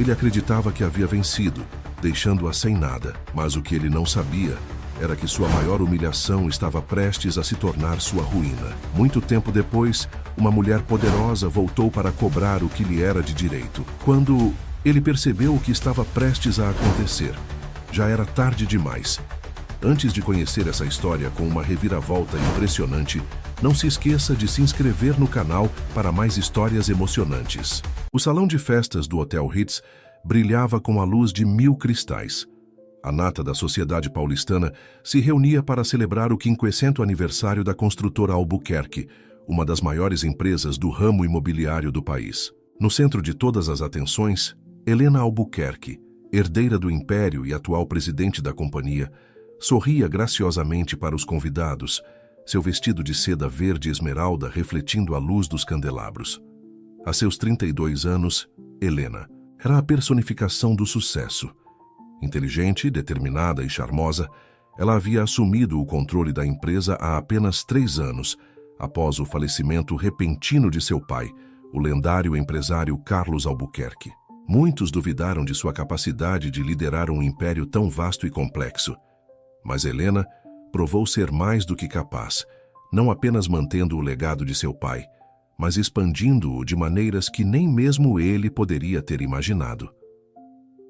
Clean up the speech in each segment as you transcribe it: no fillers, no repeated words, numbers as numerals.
Ele acreditava que havia vencido, deixando-a sem nada, mas o que ele não sabia era que sua maior humilhação estava prestes a se tornar sua ruína. Muito tempo depois, uma mulher poderosa voltou para cobrar o que lhe era de direito. Quando ele percebeu o que estava prestes a acontecer, já era tarde demais. Antes de conhecer essa história com uma reviravolta impressionante, não se esqueça de se inscrever no canal para mais histórias emocionantes. O salão de festas do Hotel Ritz brilhava com a luz de 1000 cristais. A nata da sociedade paulistana se reunia para celebrar o 50º aniversário da construtora Albuquerque, uma das maiores empresas do ramo imobiliário do país. No centro de todas as atenções, Helena Albuquerque, herdeira do império e atual presidente da companhia, sorria graciosamente para os convidados, seu vestido de seda verde esmeralda refletindo a luz dos candelabros. A seus 32 anos, Helena era a personificação do sucesso. Inteligente, determinada e charmosa, ela havia assumido o controle da empresa há apenas 3 anos, após o falecimento repentino de seu pai, o lendário empresário Carlos Albuquerque. Muitos duvidaram de sua capacidade de liderar um império tão vasto e complexo. Mas Helena provou ser mais do que capaz, não apenas mantendo o legado de seu pai, mas expandindo-o de maneiras que nem mesmo ele poderia ter imaginado.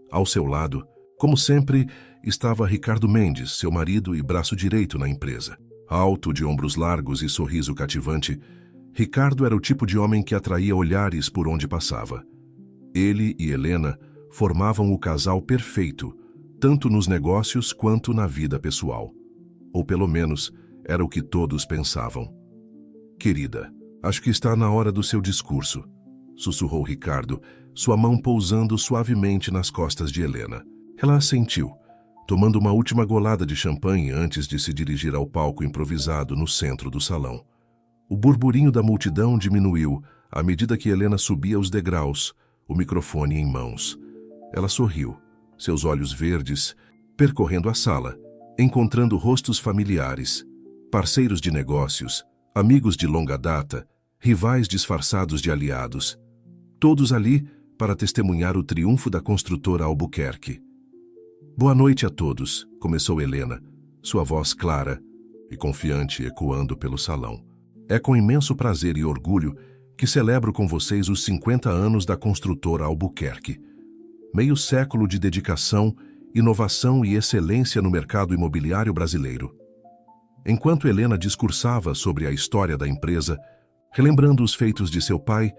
Ao seu lado, como sempre, estava Ricardo Mendes, seu marido e braço direito na empresa. Alto, de ombros largos e sorriso cativante, Ricardo era o tipo de homem que atraía olhares por onde passava. Ele e Helena formavam o casal perfeito, tanto nos negócios quanto na vida pessoal. Ou pelo menos, era o que todos pensavam. "Querida, acho que está na hora do seu discurso", sussurrou Ricardo, sua mão pousando suavemente nas costas de Helena. Ela assentiu, tomando uma última golada de champanhe antes de se dirigir ao palco improvisado no centro do salão. O burburinho da multidão diminuiu à medida que Helena subia os degraus, o microfone em mãos. Ela sorriu, seus olhos verdes, percorrendo a sala, encontrando rostos familiares, parceiros de negócios, amigos de longa data, rivais disfarçados de aliados. Todos ali para testemunhar o triunfo da construtora Albuquerque. "Boa noite a todos", começou Helena, sua voz clara e confiante ecoando pelo salão. "É com imenso prazer e orgulho que celebro com vocês os 50 anos da construtora Albuquerque. Meio século de dedicação, inovação e excelência no mercado imobiliário brasileiro." Enquanto Helena discursava sobre a história da empresa, relembrando os feitos de seu pai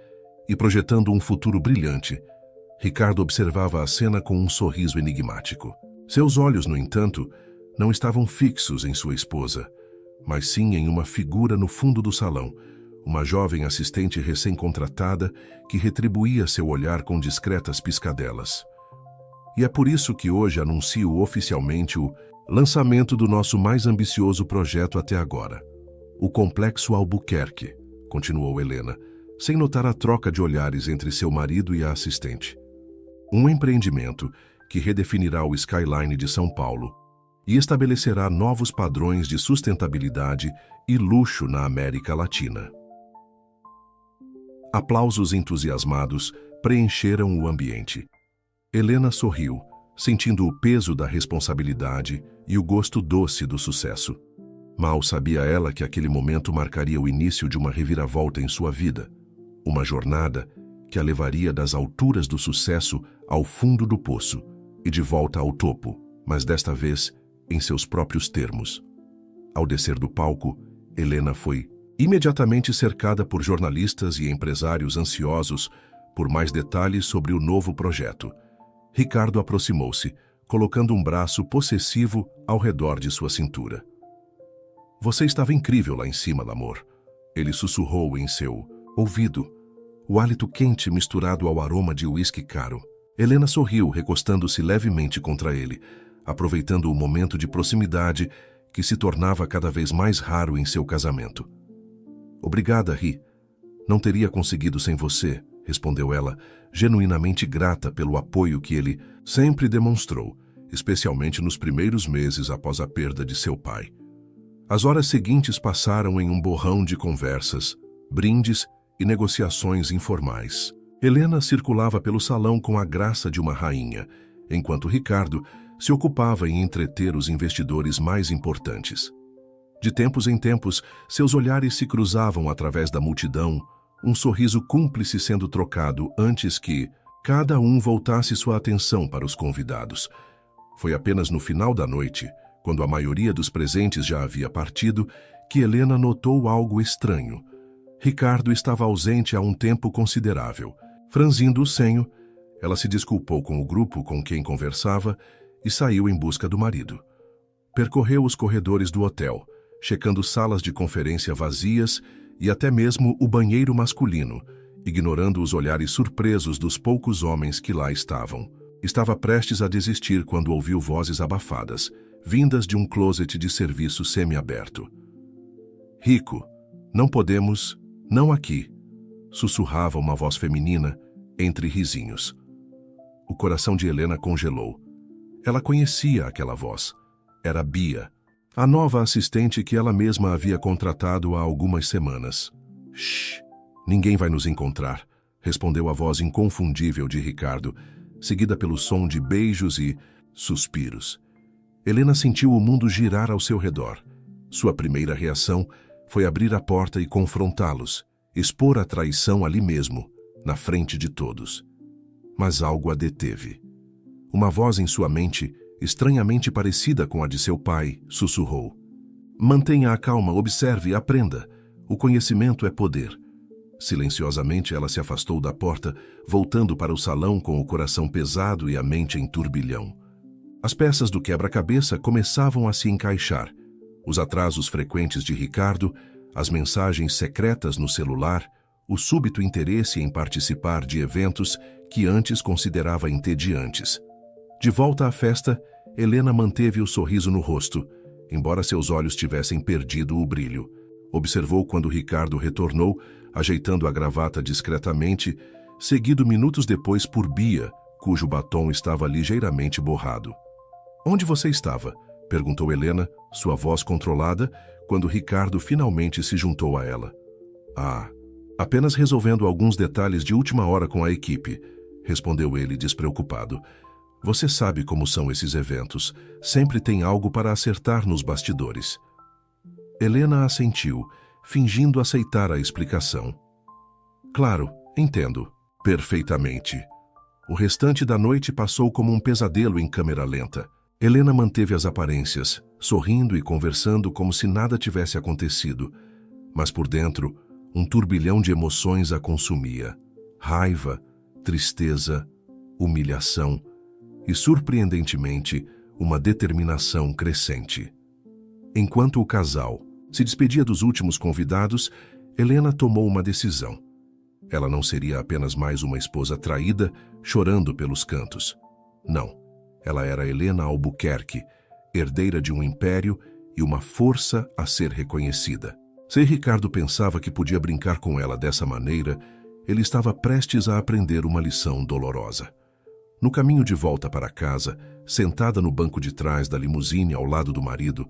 e projetando um futuro brilhante, Ricardo observava a cena com um sorriso enigmático. Seus olhos, no entanto, não estavam fixos em sua esposa, mas sim em uma figura no fundo do salão, uma jovem assistente recém-contratada que retribuía seu olhar com discretas piscadelas. "E é por isso que hoje anuncio oficialmente o lançamento do nosso mais ambicioso projeto até agora, o Complexo Albuquerque", continuou Helena, sem notar a troca de olhares entre seu marido e a assistente. "Um empreendimento que redefinirá o skyline de São Paulo e estabelecerá novos padrões de sustentabilidade e luxo na América Latina." Aplausos entusiasmados preencheram o ambiente. Helena sorriu, sentindo o peso da responsabilidade e o gosto doce do sucesso. Mal sabia ela que aquele momento marcaria o início de uma reviravolta em sua vida, uma jornada que a levaria das alturas do sucesso ao fundo do poço e de volta ao topo, mas desta vez em seus próprios termos. Ao descer do palco, Helena foi imediatamente cercada por jornalistas e empresários ansiosos por mais detalhes sobre o novo projeto. Ricardo aproximou-se, colocando um braço possessivo ao redor de sua cintura. "Você estava incrível lá em cima, amor", ele sussurrou em seu ouvido, o hálito quente misturado ao aroma de uísque caro. Helena sorriu, recostando-se levemente contra ele, aproveitando o momento de proximidade que se tornava cada vez mais raro em seu casamento. "Obrigada, Ri. Não teria conseguido sem você", respondeu ela, genuinamente grata pelo apoio que ele sempre demonstrou, especialmente nos primeiros meses após a perda de seu pai. As horas seguintes passaram em um borrão de conversas, brindes e negociações informais. Helena circulava pelo salão com a graça de uma rainha, enquanto Ricardo se ocupava em entreter os investidores mais importantes. De tempos em tempos, seus olhares se cruzavam através da multidão, um sorriso cúmplice sendo trocado antes que cada um voltasse sua atenção para os convidados. Foi apenas no final da noite, quando a maioria dos presentes já havia partido, que Helena notou algo estranho. Ricardo estava ausente há um tempo considerável. Franzindo o senho, ela se desculpou com o grupo com quem conversava e saiu em busca do marido. Percorreu os corredores do hotel, checando salas de conferência vazias e até mesmo o banheiro masculino, ignorando os olhares surpresos dos poucos homens que lá estavam. Estava prestes a desistir quando ouviu vozes abafadas, vindas de um closet de serviço semi-aberto. "Rico, não podemos, não aqui", sussurrava uma voz feminina, entre risinhos. O coração de Helena congelou. Ela conhecia aquela voz. Era Bia, a nova assistente que ela mesma havia contratado há algumas semanas. "Shh, ninguém vai nos encontrar", respondeu a voz inconfundível de Ricardo, seguida pelo som de beijos e suspiros. Helena sentiu o mundo girar ao seu redor. Sua primeira reação foi abrir a porta e confrontá-los, expor a traição ali mesmo, na frente de todos. Mas algo a deteve. Uma voz em sua mente, estranhamente parecida com a de seu pai, sussurrou: "Mantenha a calma, observe e aprenda. O conhecimento é poder." Silenciosamente ela se afastou da porta, voltando para o salão com o coração pesado e a mente em turbilhão. As peças do quebra-cabeça começavam a se encaixar. Os atrasos frequentes de Ricardo, as mensagens secretas no celular, o súbito interesse em participar de eventos que antes considerava entediantes. De volta à festa, Helena manteve o sorriso no rosto, embora seus olhos tivessem perdido o brilho. Observou quando Ricardo retornou, ajeitando a gravata discretamente, seguido minutos depois por Bia, cujo batom estava ligeiramente borrado. "Onde você estava?", perguntou Helena, sua voz controlada, quando Ricardo finalmente se juntou a ela. "Ah, apenas resolvendo alguns detalhes de última hora com a equipe", respondeu ele despreocupado. "Você sabe como são esses eventos. Sempre tem algo para acertar nos bastidores." Helena assentiu, fingindo aceitar a explicação. "Claro, entendo. Perfeitamente." O restante da noite passou como um pesadelo em câmera lenta. Helena manteve as aparências, sorrindo e conversando como se nada tivesse acontecido. Mas por dentro, um turbilhão de emoções a consumia. Raiva, tristeza, humilhação e, surpreendentemente, uma determinação crescente. Enquanto o casal se despedia dos últimos convidados, Helena tomou uma decisão. Ela não seria apenas mais uma esposa traída, chorando pelos cantos. Não, ela era Helena Albuquerque, herdeira de um império e uma força a ser reconhecida. Se Ricardo pensava que podia brincar com ela dessa maneira, ele estava prestes a aprender uma lição dolorosa. No caminho de volta para casa, sentada no banco de trás da limusine ao lado do marido,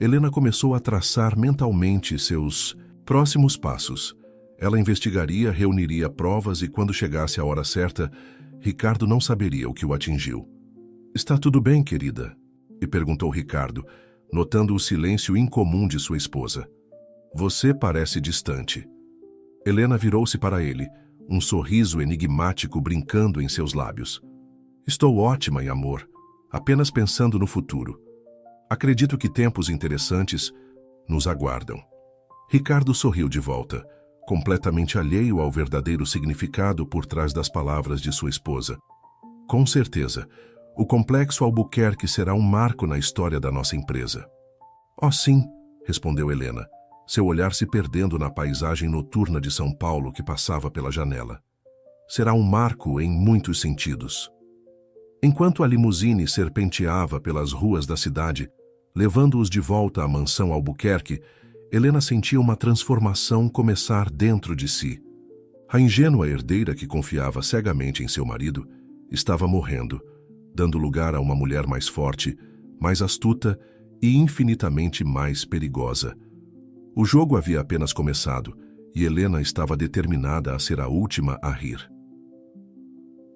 Helena começou a traçar mentalmente seus próximos passos. Ela investigaria, reuniria provas e, quando chegasse a hora certa, Ricardo não saberia o que o atingiu. "Está tudo bem, querida?", e perguntou Ricardo, notando o silêncio incomum de sua esposa. "Você parece distante." Helena virou-se para ele, um sorriso enigmático brincando em seus lábios. "Estou ótima, amor, apenas pensando no futuro. Acredito que tempos interessantes nos aguardam." Ricardo sorriu de volta, completamente alheio ao verdadeiro significado por trás das palavras de sua esposa. "Com certeza, o Complexo Albuquerque será um marco na história da nossa empresa." "Oh, sim", respondeu Helena, seu olhar se perdendo na paisagem noturna de São Paulo que passava pela janela. "Será um marco em muitos sentidos." Enquanto a limusine serpenteava pelas ruas da cidade, levando-os de volta à mansão Albuquerque, Helena sentia uma transformação começar dentro de si. A ingênua herdeira que confiava cegamente em seu marido estava morrendo, dando lugar a uma mulher mais forte, mais astuta e infinitamente mais perigosa. O jogo havia apenas começado e Helena estava determinada a ser a última a rir.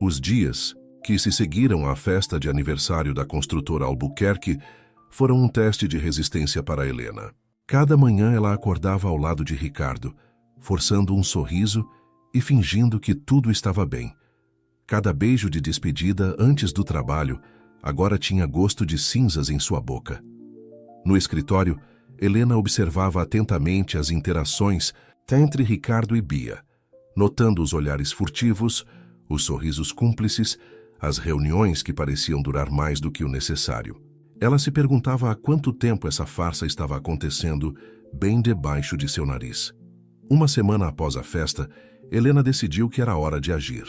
Os dias que se seguiram à festa de aniversário da construtora Albuquerque foram um teste de resistência para Helena. Cada manhã ela acordava ao lado de Ricardo, forçando um sorriso e fingindo que tudo estava bem. Cada beijo de despedida antes do trabalho agora tinha gosto de cinzas em sua boca. No escritório, Helena observava atentamente as interações entre Ricardo e Bia, notando os olhares furtivos, os sorrisos cúmplices, as reuniões que pareciam durar mais do que o necessário. Ela se perguntava há quanto tempo essa farsa estava acontecendo bem debaixo de seu nariz. Uma semana após a festa, Helena decidiu que era hora de agir.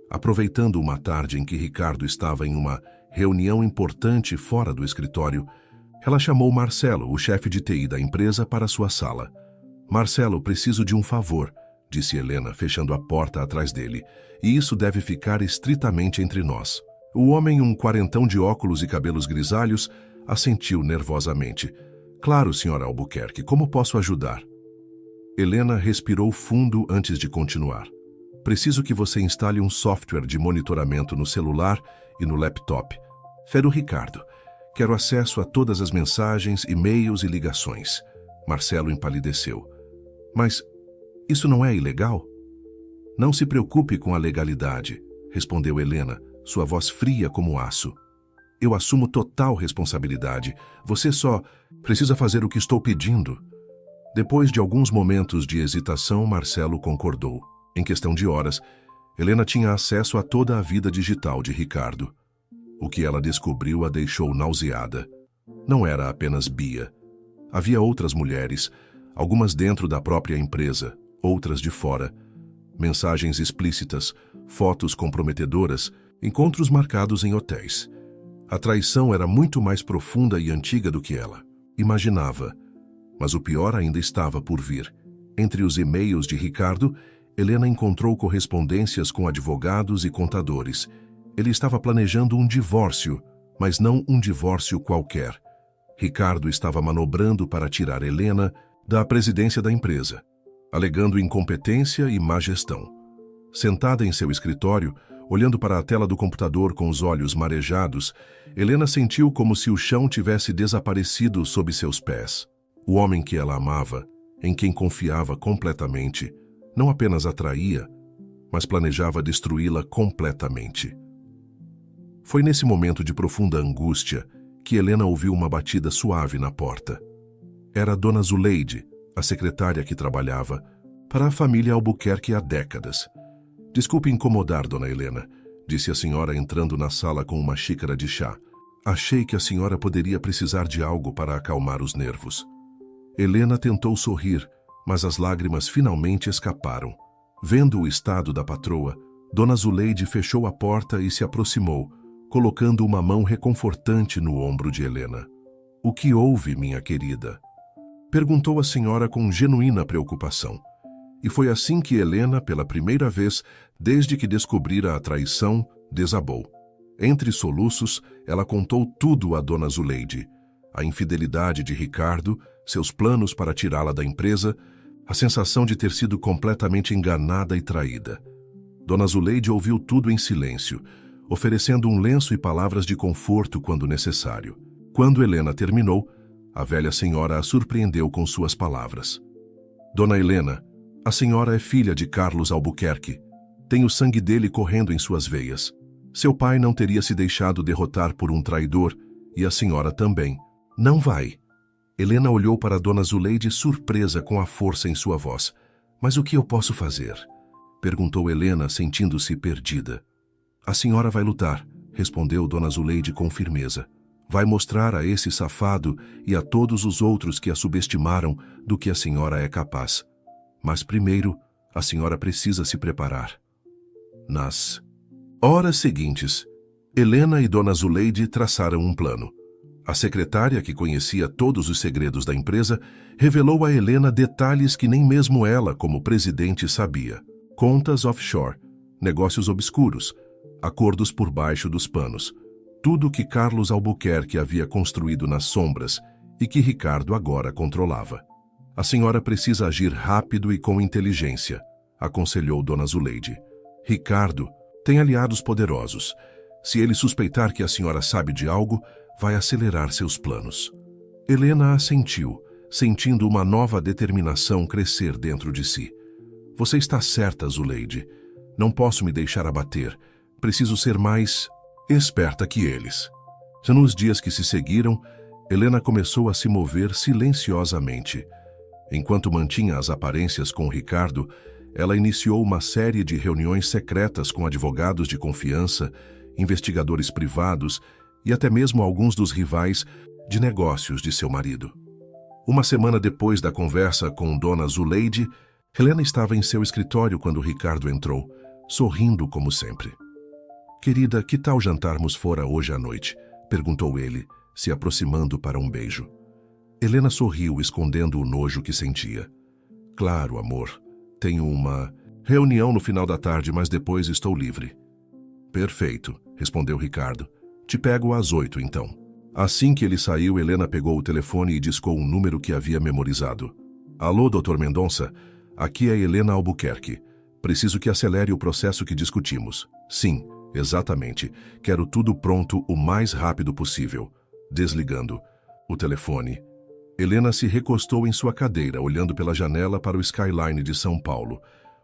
Aproveitando uma tarde em que Ricardo estava em uma reunião importante fora do escritório, ela chamou Marcelo, o chefe de TI da empresa, para sua sala. "Marcelo, preciso de um favor", disse Helena, fechando a porta atrás dele, "e isso deve ficar estritamente entre nós." O homem, um quarentão de óculos e cabelos grisalhos, assentiu nervosamente. "Claro, senhora Albuquerque, como posso ajudar?" Helena respirou fundo antes de continuar. "Preciso que você instale um software de monitoramento no celular e no laptop. Fero Ricardo. Quero acesso a todas as mensagens, e-mails e ligações." Marcelo empalideceu. "Mas isso não é ilegal?" "Não se preocupe com a legalidade", respondeu Helena, sua voz fria como aço. "Eu assumo total responsabilidade. Você só precisa fazer o que estou pedindo." Depois de alguns momentos de hesitação, Marcelo concordou. Em questão de horas, Helena tinha acesso a toda a vida digital de Ricardo. O que ela descobriu a deixou nauseada. Não era apenas Bia. Havia outras mulheres, algumas dentro da própria empresa, outras de fora. Mensagens explícitas, fotos comprometedoras, encontros marcados em hotéis. A traição era muito mais profunda e antiga do que ela imaginava. Mas o pior ainda estava por vir. Entre os e-mails de Ricardo, Helena encontrou correspondências com advogados e contadores. Ele estava planejando um divórcio, mas não um divórcio qualquer. Ricardo estava manobrando para tirar Helena da presidência da empresa, alegando incompetência e má gestão. Sentada em seu escritório, olhando para a tela do computador com os olhos marejados, Helena sentiu como se o chão tivesse desaparecido sob seus pés. O homem que ela amava, em quem confiava completamente, não apenas a traía, mas planejava destruí-la completamente. Foi nesse momento de profunda angústia que Helena ouviu uma batida suave na porta. Era Dona Zuleide, a secretária que trabalhava para a família Albuquerque há décadas. "Desculpe incomodar, Dona Helena", disse a senhora entrando na sala com uma xícara de chá. "Achei que a senhora poderia precisar de algo para acalmar os nervos." Helena tentou sorrir, mas as lágrimas finalmente escaparam. Vendo o estado da patroa, Dona Zuleide fechou a porta e se aproximou, colocando uma mão reconfortante no ombro de Helena. "O que houve, minha querida?" perguntou a senhora com genuína preocupação. E foi assim que Helena, pela primeira vez, desde que descobrira a traição, desabou. Entre soluços, ela contou tudo a Dona Zuleide. A infidelidade de Ricardo, seus planos para tirá-la da empresa, a sensação de ter sido completamente enganada e traída. Dona Zuleide ouviu tudo em silêncio, oferecendo um lenço e palavras de conforto quando necessário. Quando Helena terminou, a velha senhora a surpreendeu com suas palavras. "Dona Helena, a senhora é filha de Carlos Albuquerque. Tem o sangue dele correndo em suas veias. Seu pai não teria se deixado derrotar por um traidor, e a senhora também. Não vai." Helena olhou para Dona Zuleide surpresa com a força em sua voz. "Mas o que eu posso fazer?" perguntou Helena, sentindo-se perdida. "A senhora vai lutar", respondeu Dona Zuleide com firmeza. "Vai mostrar a esse safado e a todos os outros que a subestimaram do que a senhora é capaz. Mas primeiro, a senhora precisa se preparar." Nas horas seguintes, Helena e Dona Zuleide traçaram um plano. A secretária, que conhecia todos os segredos da empresa, revelou a Helena detalhes que nem mesmo ela, como presidente, sabia. Contas offshore, negócios obscuros, acordos por baixo dos panos. Tudo que Carlos Albuquerque havia construído nas sombras e que Ricardo agora controlava. "A senhora precisa agir rápido e com inteligência", aconselhou Dona Zuleide. "Ricardo, Tem aliados poderosos. Se ele suspeitar que a senhora sabe de algo, vai acelerar seus planos. Helena assentiu, sentindo uma nova determinação crescer dentro de si. Você está certa, Zuleide. Não posso me deixar abater. Preciso ser mais esperta que eles. Nos dias que se seguiram, Helena começou a se mover silenciosamente. Enquanto mantinha as aparências com Ricardo, ela iniciou uma série de reuniões secretas com advogados de confiança, investigadores privados e até mesmo alguns dos rivais de negócios de seu marido. Uma semana depois da conversa com Dona Zuleide, Helena estava em seu escritório quando Ricardo entrou, sorrindo como sempre. "Querida, que tal jantarmos fora hoje à noite?" perguntou ele, se aproximando para um beijo. Helena sorriu, escondendo o nojo que sentia. "Claro, amor. Tenho uma reunião no final da tarde, mas depois estou livre." "Perfeito", respondeu Ricardo. "Te pego às 8, então." Assim que ele saiu, Helena pegou o telefone e discou um número que havia memorizado. "Alô, Dr. Mendonça? Aqui é Helena Albuquerque. Preciso que acelere o processo que discutimos." "Sim, exatamente. Quero tudo pronto o mais rápido possível." Desligando o telefone, Helena se recostou em sua cadeira, olhando pela janela para o skyline de São Paulo.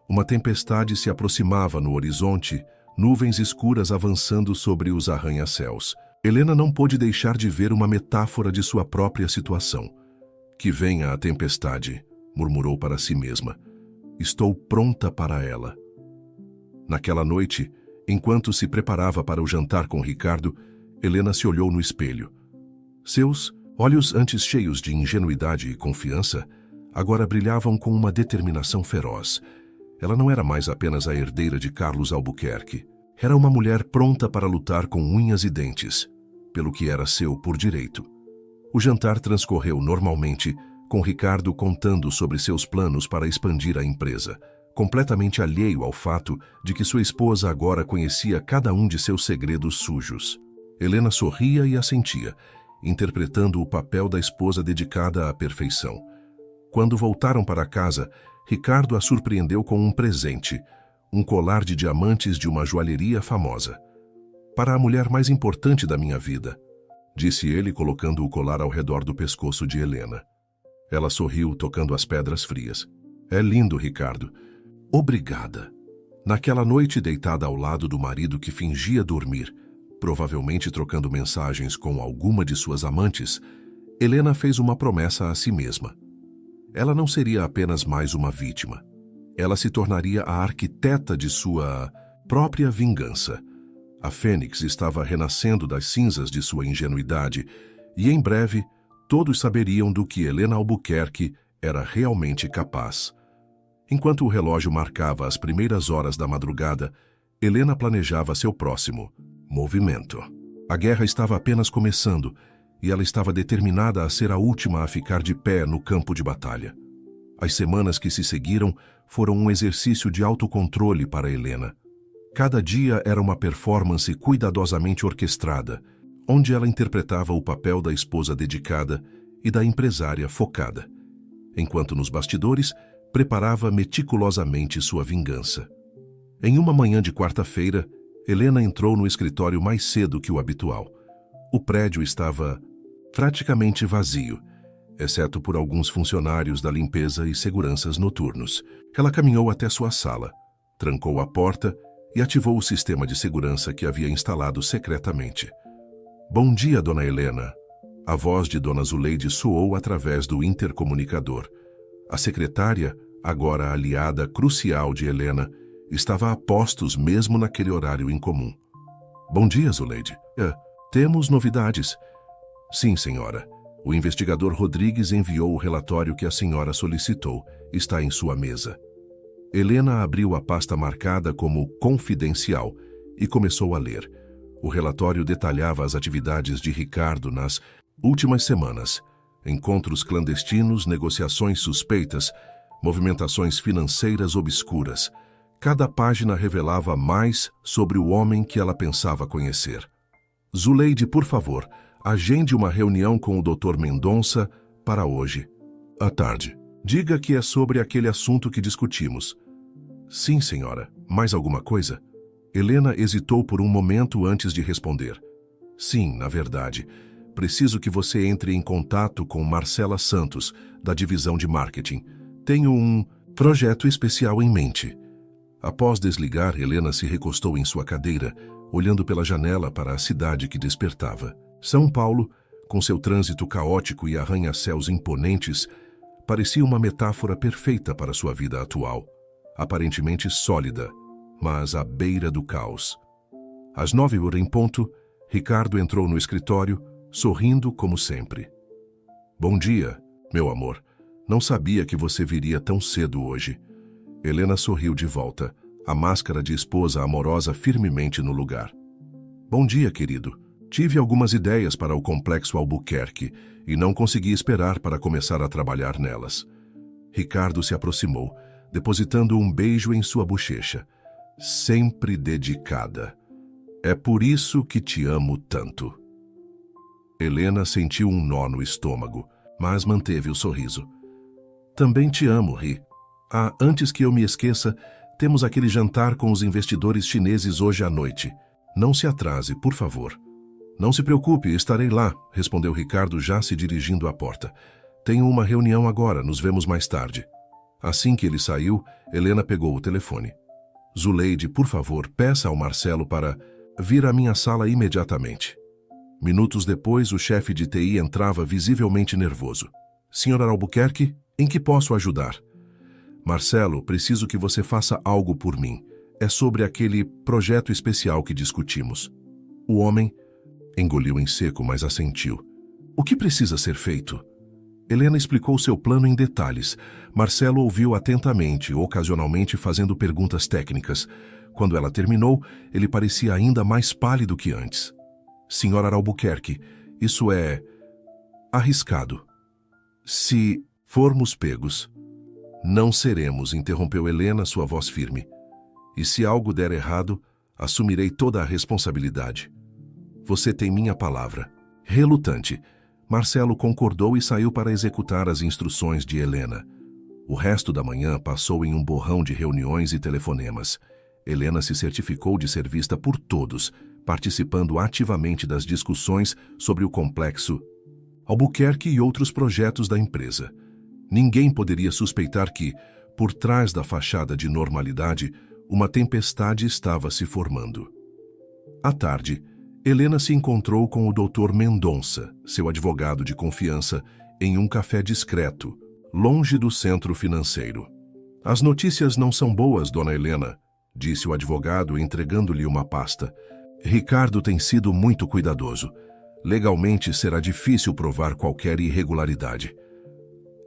Uma tempestade se aproximava no horizonte, nuvens escuras avançando sobre os arranha-céus. Helena não pôde deixar de ver uma metáfora de sua própria situação. "Que venha a tempestade", murmurou para si mesma. "Estou pronta para ela." Naquela noite, enquanto se preparava para o jantar com Ricardo, Helena se olhou no espelho. Seus olhos, antes cheios de ingenuidade e confiança, agora brilhavam com uma determinação feroz. Ela não era mais apenas a herdeira de Carlos Albuquerque. Era uma mulher pronta para lutar com unhas e dentes, pelo que era seu por direito. O jantar transcorreu normalmente, com Ricardo contando sobre seus planos para expandir a empresa, completamente alheio ao fato de que sua esposa agora conhecia cada um de seus segredos sujos. Helena sorria e assentia, interpretando o papel da esposa dedicada à perfeição. Quando voltaram para casa, Ricardo a surpreendeu com um presente, um colar de diamantes de uma joalheria famosa. "Para a mulher mais importante da minha vida", disse ele, colocando o colar ao redor do pescoço de Helena. Ela sorriu, tocando as pedras frias. "É lindo, Ricardo." "Obrigada." Naquela noite, deitada ao lado do marido que fingia dormir, provavelmente trocando mensagens com alguma de suas amantes, Helena fez uma promessa a si mesma. Ela não seria apenas mais uma vítima. Ela se tornaria a arquiteta de sua própria vingança. A Fênix estava renascendo das cinzas de sua ingenuidade, e em breve todos saberiam do que Helena Albuquerque era realmente capaz. Enquanto o relógio marcava as primeiras horas da madrugada, Helena planejava seu próximo movimento. A guerra estava apenas começando, e ela estava determinada a ser a última a ficar de pé no campo de batalha. As semanas que se seguiram foram um exercício de autocontrole para Helena. Cada dia era uma performance cuidadosamente orquestrada, onde ela interpretava o papel da esposa dedicada e da empresária focada, enquanto nos bastidores preparava meticulosamente sua vingança. Em uma manhã de quarta-feira, Helena entrou no escritório mais cedo que o habitual. O prédio estava praticamente vazio, exceto por alguns funcionários da limpeza e seguranças noturnos. Ela caminhou até sua sala, trancou a porta e ativou o sistema de segurança que havia instalado secretamente. "Bom dia, Dona Helena." A voz de Dona Zuleide soou através do intercomunicador. A secretária, agora aliada crucial de Helena, estava a postos mesmo naquele horário incomum. "Bom dia, Zuleide. Temos novidades." "Sim, senhora. O investigador Rodrigues enviou o relatório que a senhora solicitou. Está em sua mesa." Helena abriu a pasta marcada como confidencial e começou a ler. O relatório detalhava as atividades de Ricardo nas últimas semanas: encontros clandestinos, negociações suspeitas, movimentações financeiras obscuras. Cada página revelava mais sobre o homem que ela pensava conhecer. "Zuleide, por favor, agende uma reunião com o Dr. Mendonça para hoje, à tarde. Diga que é sobre aquele assunto que discutimos." "Sim, senhora. Mais alguma coisa?" Helena hesitou por um momento antes de responder. Sim, na verdade. Preciso que você entre em contato com Marcela Santos, da divisão de marketing. Tenho um projeto especial em mente. Após desligar, Helena se recostou em sua cadeira, olhando pela janela para a cidade que despertava. São Paulo, com seu trânsito caótico e arranha-céus imponentes, parecia uma metáfora perfeita para sua vida atual, aparentemente sólida, mas à beira do caos. Às 9h em ponto, Ricardo entrou no escritório, sorrindo como sempre. Bom dia, meu amor. Não sabia que você viria tão cedo hoje. Helena sorriu de volta, a máscara de esposa amorosa firmemente no lugar. Bom dia, querido. Tive algumas ideias para o complexo Albuquerque e não consegui esperar para começar a trabalhar nelas. Ricardo se aproximou, depositando um beijo em sua bochecha. Sempre dedicada. É por isso que te amo tanto. Helena sentiu um nó no estômago, mas manteve o sorriso. Também te amo, Ri. Antes que eu me esqueça, temos aquele jantar com os investidores chineses hoje à noite. Não se atrase, por favor. Não se preocupe, estarei lá, respondeu Ricardo já se dirigindo à porta. Tenho uma reunião agora, nos vemos mais tarde. Assim que ele saiu, Helena pegou o telefone. Zuleide, por favor, peça ao Marcelo para vir à minha sala imediatamente. Minutos depois, o chefe de TI entrava visivelmente nervoso. Senhor Albuquerque, em que posso ajudar? Marcelo, preciso que você faça algo por mim. É sobre aquele projeto especial que discutimos. O homem engoliu em seco, mas assentiu. O que precisa ser feito? Helena explicou seu plano em detalhes. Marcelo ouviu atentamente, ocasionalmente fazendo perguntas técnicas. Quando ela terminou, ele parecia ainda mais pálido que antes. Senhora Albuquerque, isso é arriscado. Se formos pegos, não seremos, interrompeu Helena, sua voz firme. E se algo der errado, assumirei toda a responsabilidade. Você tem minha palavra. Relutante, Marcelo concordou e saiu para executar as instruções de Helena. O resto da manhã passou em um borrão de reuniões e telefonemas. Helena se certificou de ser vista por todos, participando ativamente das discussões sobre o complexo Albuquerque e outros projetos da empresa. Ninguém poderia suspeitar que, por trás da fachada de normalidade, uma tempestade estava se formando. À tarde, Helena se encontrou com o Dr. Mendonça, seu advogado de confiança, em um café discreto, longe do centro financeiro. As notícias não são boas, dona Helena, disse o advogado, entregando-lhe uma pasta. Ricardo tem sido muito cuidadoso. Legalmente será difícil provar qualquer irregularidade.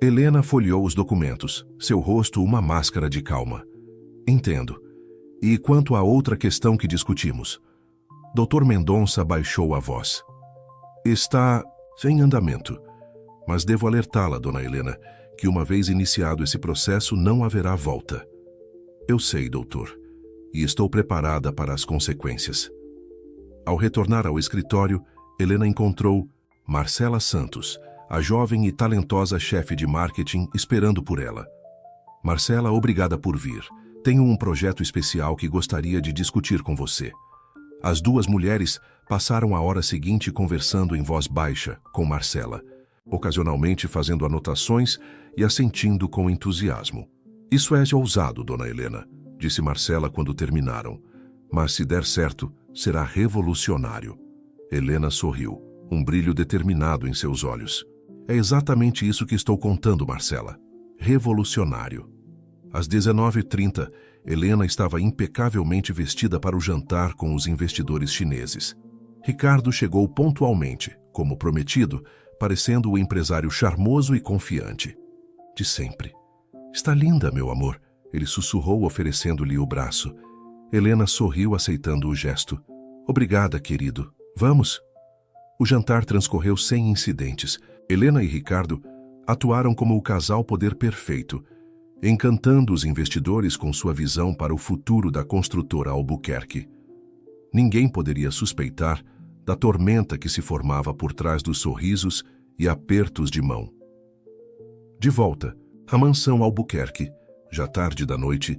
Helena folheou os documentos, seu rosto uma máscara de calma. Entendo. E quanto à outra questão que discutimos? Dr. Mendonça baixou a voz. Está em andamento. Mas devo alertá-la, dona Helena, que uma vez iniciado esse processo não haverá volta. Eu sei, doutor, e estou preparada para as consequências. Ao retornar ao escritório, Helena encontrou Marcela Santos, a jovem e talentosa chefe de marketing, esperando por ela. Marcela, obrigada por vir. Tenho um projeto especial que gostaria de discutir com você. As duas mulheres passaram a hora seguinte conversando em voz baixa com Marcela, ocasionalmente fazendo anotações e assentindo com entusiasmo. Isso é ousado, dona Helena, disse Marcela quando terminaram. Mas se der certo, será revolucionário. Helena sorriu, um brilho determinado em seus olhos. É exatamente isso que estou contando, Marcela. Revolucionário. Às 19h30, Helena estava impecavelmente vestida para o jantar com os investidores chineses. Ricardo chegou pontualmente, como prometido, parecendo o empresário charmoso e confiante. De sempre. Está linda, meu amor, ele sussurrou, oferecendo-lhe o braço. Helena sorriu, aceitando o gesto. Obrigada, querido. Vamos? O jantar transcorreu sem incidentes. Helena e Ricardo atuaram como o casal poder perfeito, encantando os investidores com sua visão para o futuro da construtora Albuquerque. Ninguém poderia suspeitar da tormenta que se formava por trás dos sorrisos e apertos de mão. De volta à mansão Albuquerque, já tarde da noite,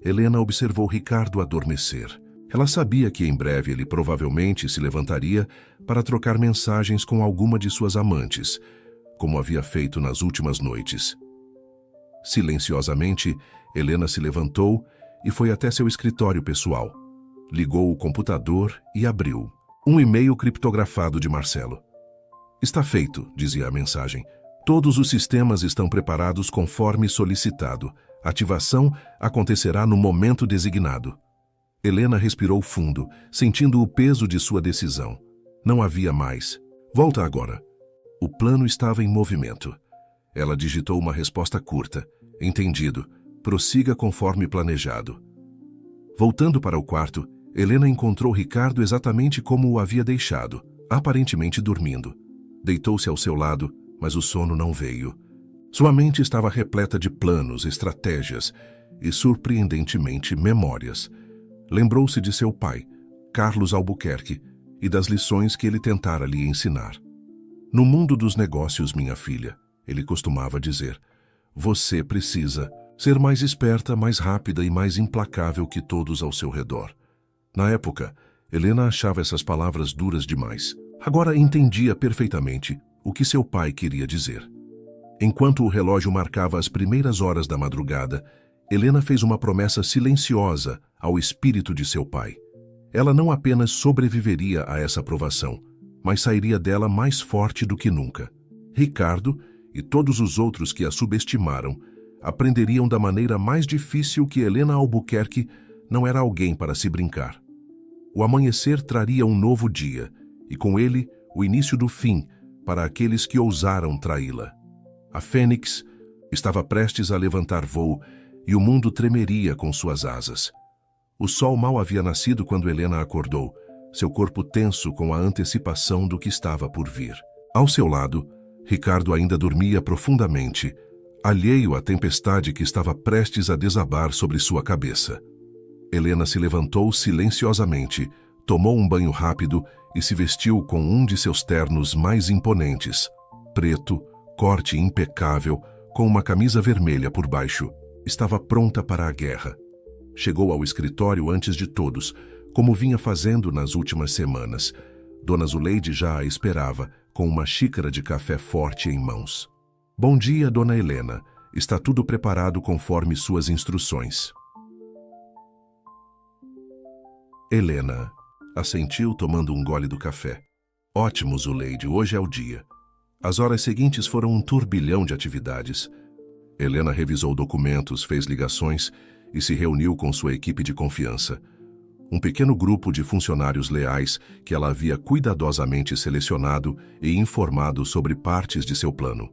Helena observou Ricardo adormecer. Ela sabia que em breve ele provavelmente se levantaria para trocar mensagens com alguma de suas amantes, como havia feito nas últimas noites. Silenciosamente, Helena se levantou e foi até seu escritório pessoal. Ligou o computador e abriu. Um e-mail criptografado de Marcelo. Está feito, dizia a mensagem. Todos os sistemas estão preparados conforme solicitado. Ativação acontecerá no momento designado. Helena respirou fundo, sentindo o peso de sua decisão. Não havia mais. Volta agora. O plano estava em movimento. Ela digitou uma resposta curta. Entendido. Prossiga conforme planejado. Voltando para o quarto, Helena encontrou Ricardo exatamente como o havia deixado, aparentemente dormindo. Deitou-se ao seu lado, mas o sono não veio. Sua mente estava repleta de planos, estratégias e, surpreendentemente, memórias. Lembrou-se de seu pai, Carlos Albuquerque, e das lições que ele tentara lhe ensinar. No mundo dos negócios, minha filha, ele costumava dizer, você precisa ser mais esperta, mais rápida e mais implacável que todos ao seu redor. Na época, Helena achava essas palavras duras demais. Agora entendia perfeitamente o que seu pai queria dizer. Enquanto o relógio marcava as primeiras horas da madrugada, Helena fez uma promessa silenciosa ao espírito de seu pai. Ela não apenas sobreviveria a essa provação, mas sairia dela mais forte do que nunca. Ricardo e todos os outros que a subestimaram aprenderiam da maneira mais difícil que Helena Albuquerque não era alguém para se brincar. O amanhecer traria um novo dia, e com ele o início do fim para aqueles que ousaram traí-la. A Fênix estava prestes a levantar voo e o mundo tremeria com suas asas. O sol mal havia nascido quando Helena acordou, seu corpo tenso com a antecipação do que estava por vir. Ao seu lado, Ricardo ainda dormia profundamente, alheio à tempestade que estava prestes a desabar sobre sua cabeça. Helena se levantou silenciosamente, tomou um banho rápido e se vestiu com um de seus ternos mais imponentes, preto, corte impecável, com uma camisa vermelha por baixo. Estava pronta para a guerra. Chegou ao escritório antes de todos, como vinha fazendo nas últimas semanas. Dona Zuleide já a esperava, com uma xícara de café forte em mãos. Bom dia, Dona Helena. Está tudo preparado conforme suas instruções. Helena assentiu tomando um gole do café. Ótimo, Zuleide, hoje é o dia. As horas seguintes foram um turbilhão de atividades. Helena revisou documentos, fez ligações e se reuniu com sua equipe de confiança. Um pequeno grupo de funcionários leais que ela havia cuidadosamente selecionado e informado sobre partes de seu plano.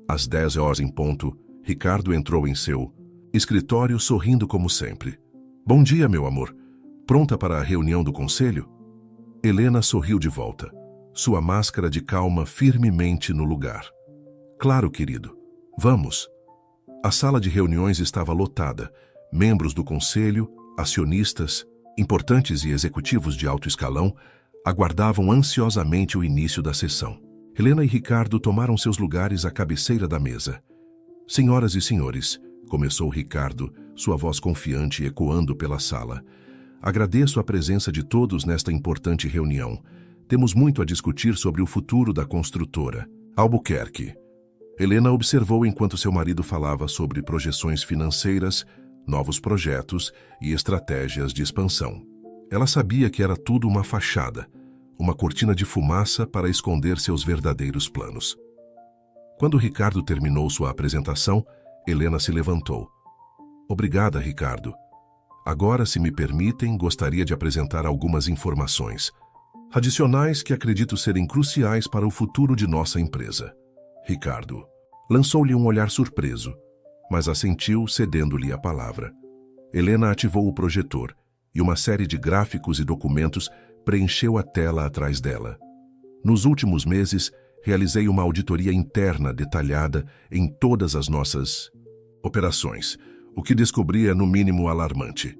Às 10 horas em ponto, Ricardo entrou em seu escritório sorrindo como sempre. Bom dia, meu amor. Pronta para a reunião do conselho? Helena sorriu de volta, sua máscara de calma firmemente no lugar. Claro, querido. Vamos. A sala de reuniões estava lotada. Membros do conselho, acionistas, importantes e executivos de alto escalão aguardavam ansiosamente o início da sessão. Helena e Ricardo tomaram seus lugares à cabeceira da mesa. Senhoras e senhores, começou Ricardo, sua voz confiante ecoando pela sala. Agradeço a presença de todos nesta importante reunião. Temos muito a discutir sobre o futuro da construtora. Albuquerque. Helena observou enquanto seu marido falava sobre projeções financeiras, novos projetos e estratégias de expansão. Ela sabia que era tudo uma fachada, uma cortina de fumaça para esconder seus verdadeiros planos. Quando Ricardo terminou sua apresentação, Helena se levantou. Obrigada, Ricardo. Agora, se me permitem, gostaria de apresentar algumas informações adicionais que acredito serem cruciais para o futuro de nossa empresa. Ricardo lançou-lhe um olhar surpreso, mas assentiu, cedendo-lhe a palavra. Helena ativou o projetor e uma série de gráficos e documentos preencheu a tela atrás dela. Nos últimos meses, realizei uma auditoria interna detalhada em todas as nossas operações, o que descobri é no mínimo alarmante.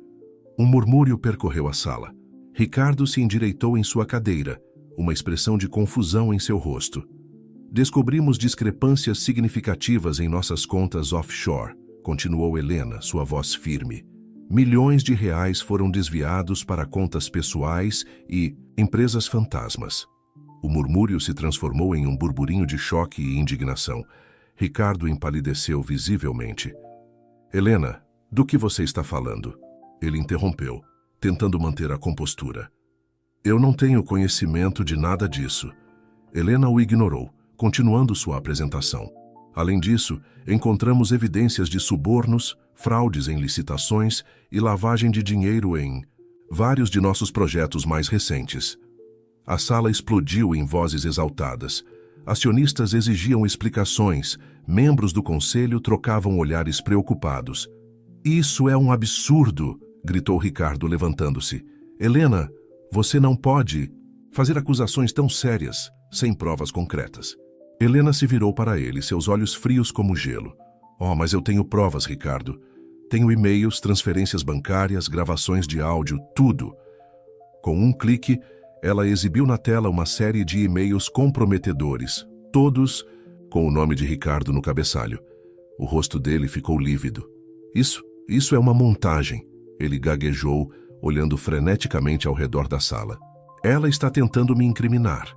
Um murmúrio percorreu a sala. Ricardo se endireitou em sua cadeira, uma expressão de confusão em seu rosto. Descobrimos discrepâncias significativas em nossas contas offshore, continuou Helena, sua voz firme. Milhões de reais foram desviados para contas pessoais e empresas fantasmas. O murmúrio se transformou em um burburinho de choque e indignação. Ricardo empalideceu visivelmente. Helena, do que você está falando? Ele interrompeu, tentando manter a compostura. Eu não tenho conhecimento de nada disso. Helena o ignorou, continuando sua apresentação. Além disso, encontramos evidências de subornos, fraudes em licitações e lavagem de dinheiro em vários de nossos projetos mais recentes. A sala explodiu em vozes exaltadas. Acionistas exigiam explicações, membros do conselho trocavam olhares preocupados. Isso é um absurdo, gritou Ricardo, levantando-se. Helena, você não pode fazer acusações tão sérias, sem provas concretas. Helena se virou para ele, seus olhos frios como gelo. Oh, mas eu tenho provas, Ricardo. Tenho e-mails, transferências bancárias, gravações de áudio, tudo. Com um clique, ela exibiu na tela uma série de e-mails comprometedores, todos com o nome de Ricardo no cabeçalho. O rosto dele ficou lívido. Isso é uma montagem, ele gaguejou, olhando freneticamente ao redor da sala. Ela está tentando me incriminar.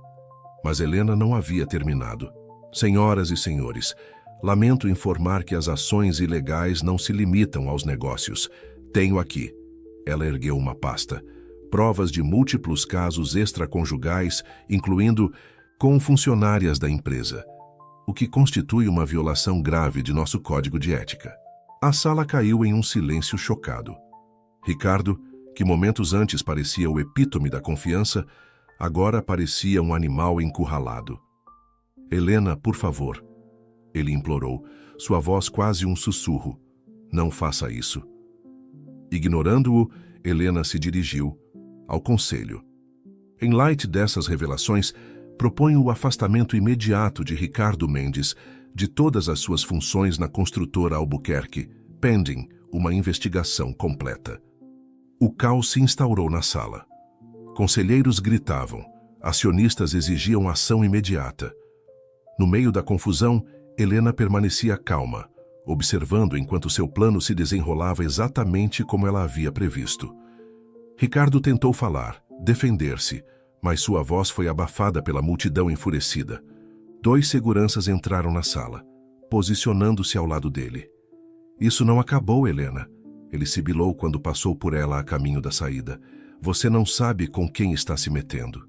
Mas Helena não havia terminado. Senhoras e senhores, lamento informar que as ações ilegais não se limitam aos negócios. Tenho aqui. Ela ergueu uma pasta. Provas de múltiplos casos extraconjugais, incluindo com funcionárias da empresa, o que constitui uma violação grave de nosso código de ética. A sala caiu em um silêncio chocado. Ricardo, que momentos antes parecia o epítome da confiança, agora parecia um animal encurralado. Helena, por favor, ele implorou, sua voz quase um sussurro. Não faça isso. Ignorando-o, Helena se dirigiu ao conselho. Em light dessas revelações, proponho o afastamento imediato de Ricardo Mendes de todas as suas funções na construtora Albuquerque, pending uma investigação completa. O caos se instaurou na sala. Conselheiros gritavam, acionistas exigiam ação imediata. No meio da confusão, Helena permanecia calma, observando enquanto seu plano se desenrolava exatamente como ela havia previsto. Ricardo tentou falar, defender-se, mas sua voz foi abafada pela multidão enfurecida. 2 seguranças entraram na sala, posicionando-se ao lado dele. Isso não acabou, Helena. Ele sibilou quando passou por ela a caminho da saída. Você não sabe com quem está se metendo.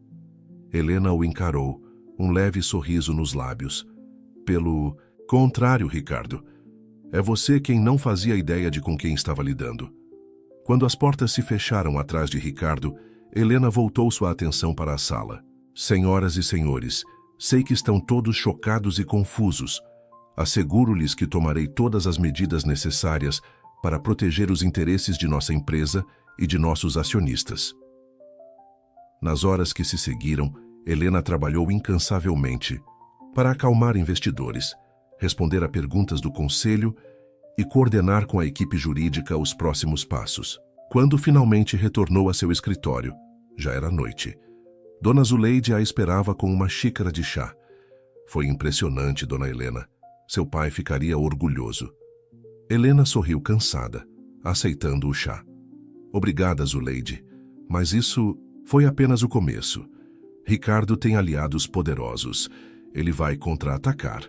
Helena o encarou, um leve sorriso nos lábios. Pelo contrário, Ricardo. É você quem não fazia ideia de com quem estava lidando. Quando as portas se fecharam atrás de Ricardo, Helena voltou sua atenção para a sala. Senhoras e senhores, sei que estão todos chocados e confusos. Asseguro-lhes que tomarei todas as medidas necessárias para proteger os interesses de nossa empresa e de nossos acionistas. Nas horas que se seguiram, Helena trabalhou incansavelmente para acalmar investidores, responder a perguntas do conselho e coordenar com a equipe jurídica os próximos passos. Quando finalmente retornou a seu escritório, já era noite. Dona Zuleide a esperava com uma xícara de chá. Foi impressionante, Dona Helena. Seu pai ficaria orgulhoso. Helena sorriu cansada, aceitando o chá. Obrigada, Zuleide, mas isso foi apenas o começo. Ricardo tem aliados poderosos. Ele vai contra-atacar.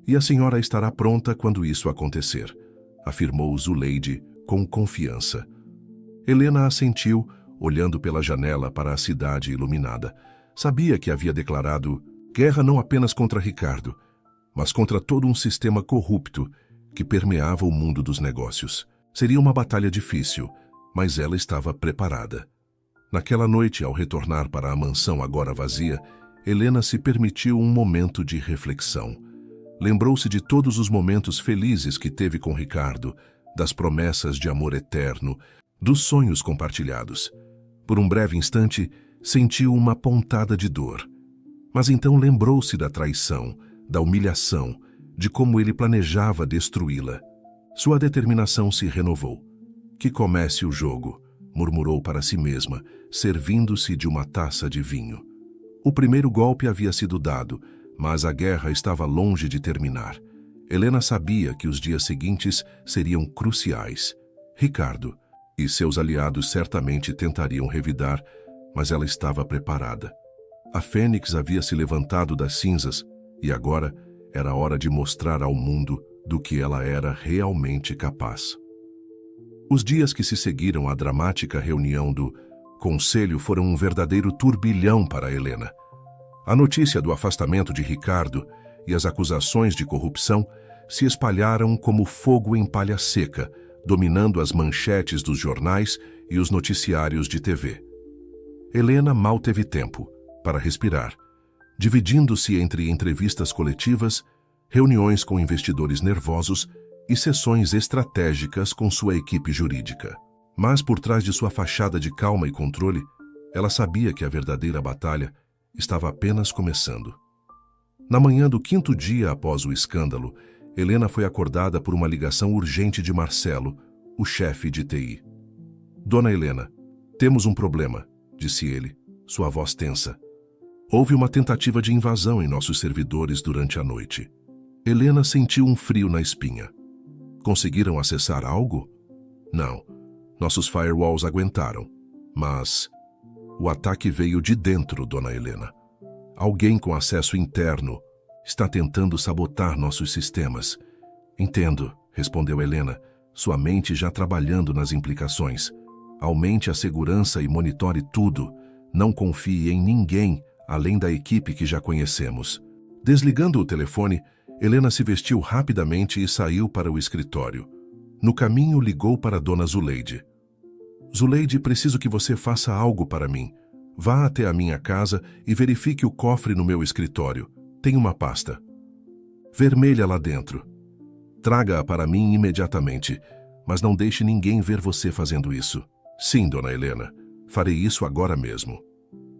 E a senhora estará pronta quando isso acontecer, afirmou Zuleide com confiança. Helena assentiu, olhando pela janela para a cidade iluminada. Sabia que havia declarado guerra não apenas contra Ricardo, mas contra todo um sistema corrupto que permeava o mundo dos negócios. Seria uma batalha difícil, mas ela estava preparada. Naquela noite, ao retornar para a mansão agora vazia, Helena se permitiu um momento de reflexão. Lembrou-se de todos os momentos felizes que teve com Ricardo, das promessas de amor eterno, dos sonhos compartilhados. Por um breve instante, sentiu uma pontada de dor. Mas então lembrou-se da traição, da humilhação, de como ele planejava destruí-la. Sua determinação se renovou. Que comece o jogo, murmurou para si mesma, servindo-se de uma taça de vinho. O primeiro golpe havia sido dado, mas a guerra estava longe de terminar. Helena sabia que os dias seguintes seriam cruciais. Ricardo, e seus aliados certamente tentariam revidar, mas ela estava preparada. A Fênix havia se levantado das cinzas e agora era hora de mostrar ao mundo do que ela era realmente capaz. Os dias que se seguiram à dramática reunião do Conselho foram um verdadeiro turbilhão para Helena. A notícia do afastamento de Ricardo e as acusações de corrupção se espalharam como fogo em palha seca, dominando as manchetes dos jornais e os noticiários de TV. Helena mal teve tempo para respirar, dividindo-se entre entrevistas coletivas, reuniões com investidores nervosos e sessões estratégicas com sua equipe jurídica. Mas por trás de sua fachada de calma e controle, ela sabia que a verdadeira batalha estava apenas começando. Na manhã do 5º dia após o escândalo, Helena foi acordada por uma ligação urgente de Marcelo, o chefe de TI. Dona Helena, temos um problema, disse ele, sua voz tensa. Houve uma tentativa de invasão em nossos servidores durante a noite. Helena sentiu um frio na espinha. Conseguiram acessar algo? Não. Nossos firewalls aguentaram. Mas o ataque veio de dentro, Dona Helena. Alguém com acesso interno está tentando sabotar nossos sistemas. Entendo, respondeu Helena, sua mente já trabalhando nas implicações. Aumente a segurança e monitore tudo. Não confie em ninguém além da equipe que já conhecemos. Desligando o telefone, Helena se vestiu rapidamente e saiu para o escritório. No caminho, ligou para Dona Zuleide. Zuleide, preciso que você faça algo para mim. Vá até a minha casa e verifique o cofre no meu escritório. Tem uma pasta vermelha lá dentro. Traga-a para mim imediatamente, mas não deixe ninguém ver você fazendo isso. Sim, Dona Helena, farei isso agora mesmo.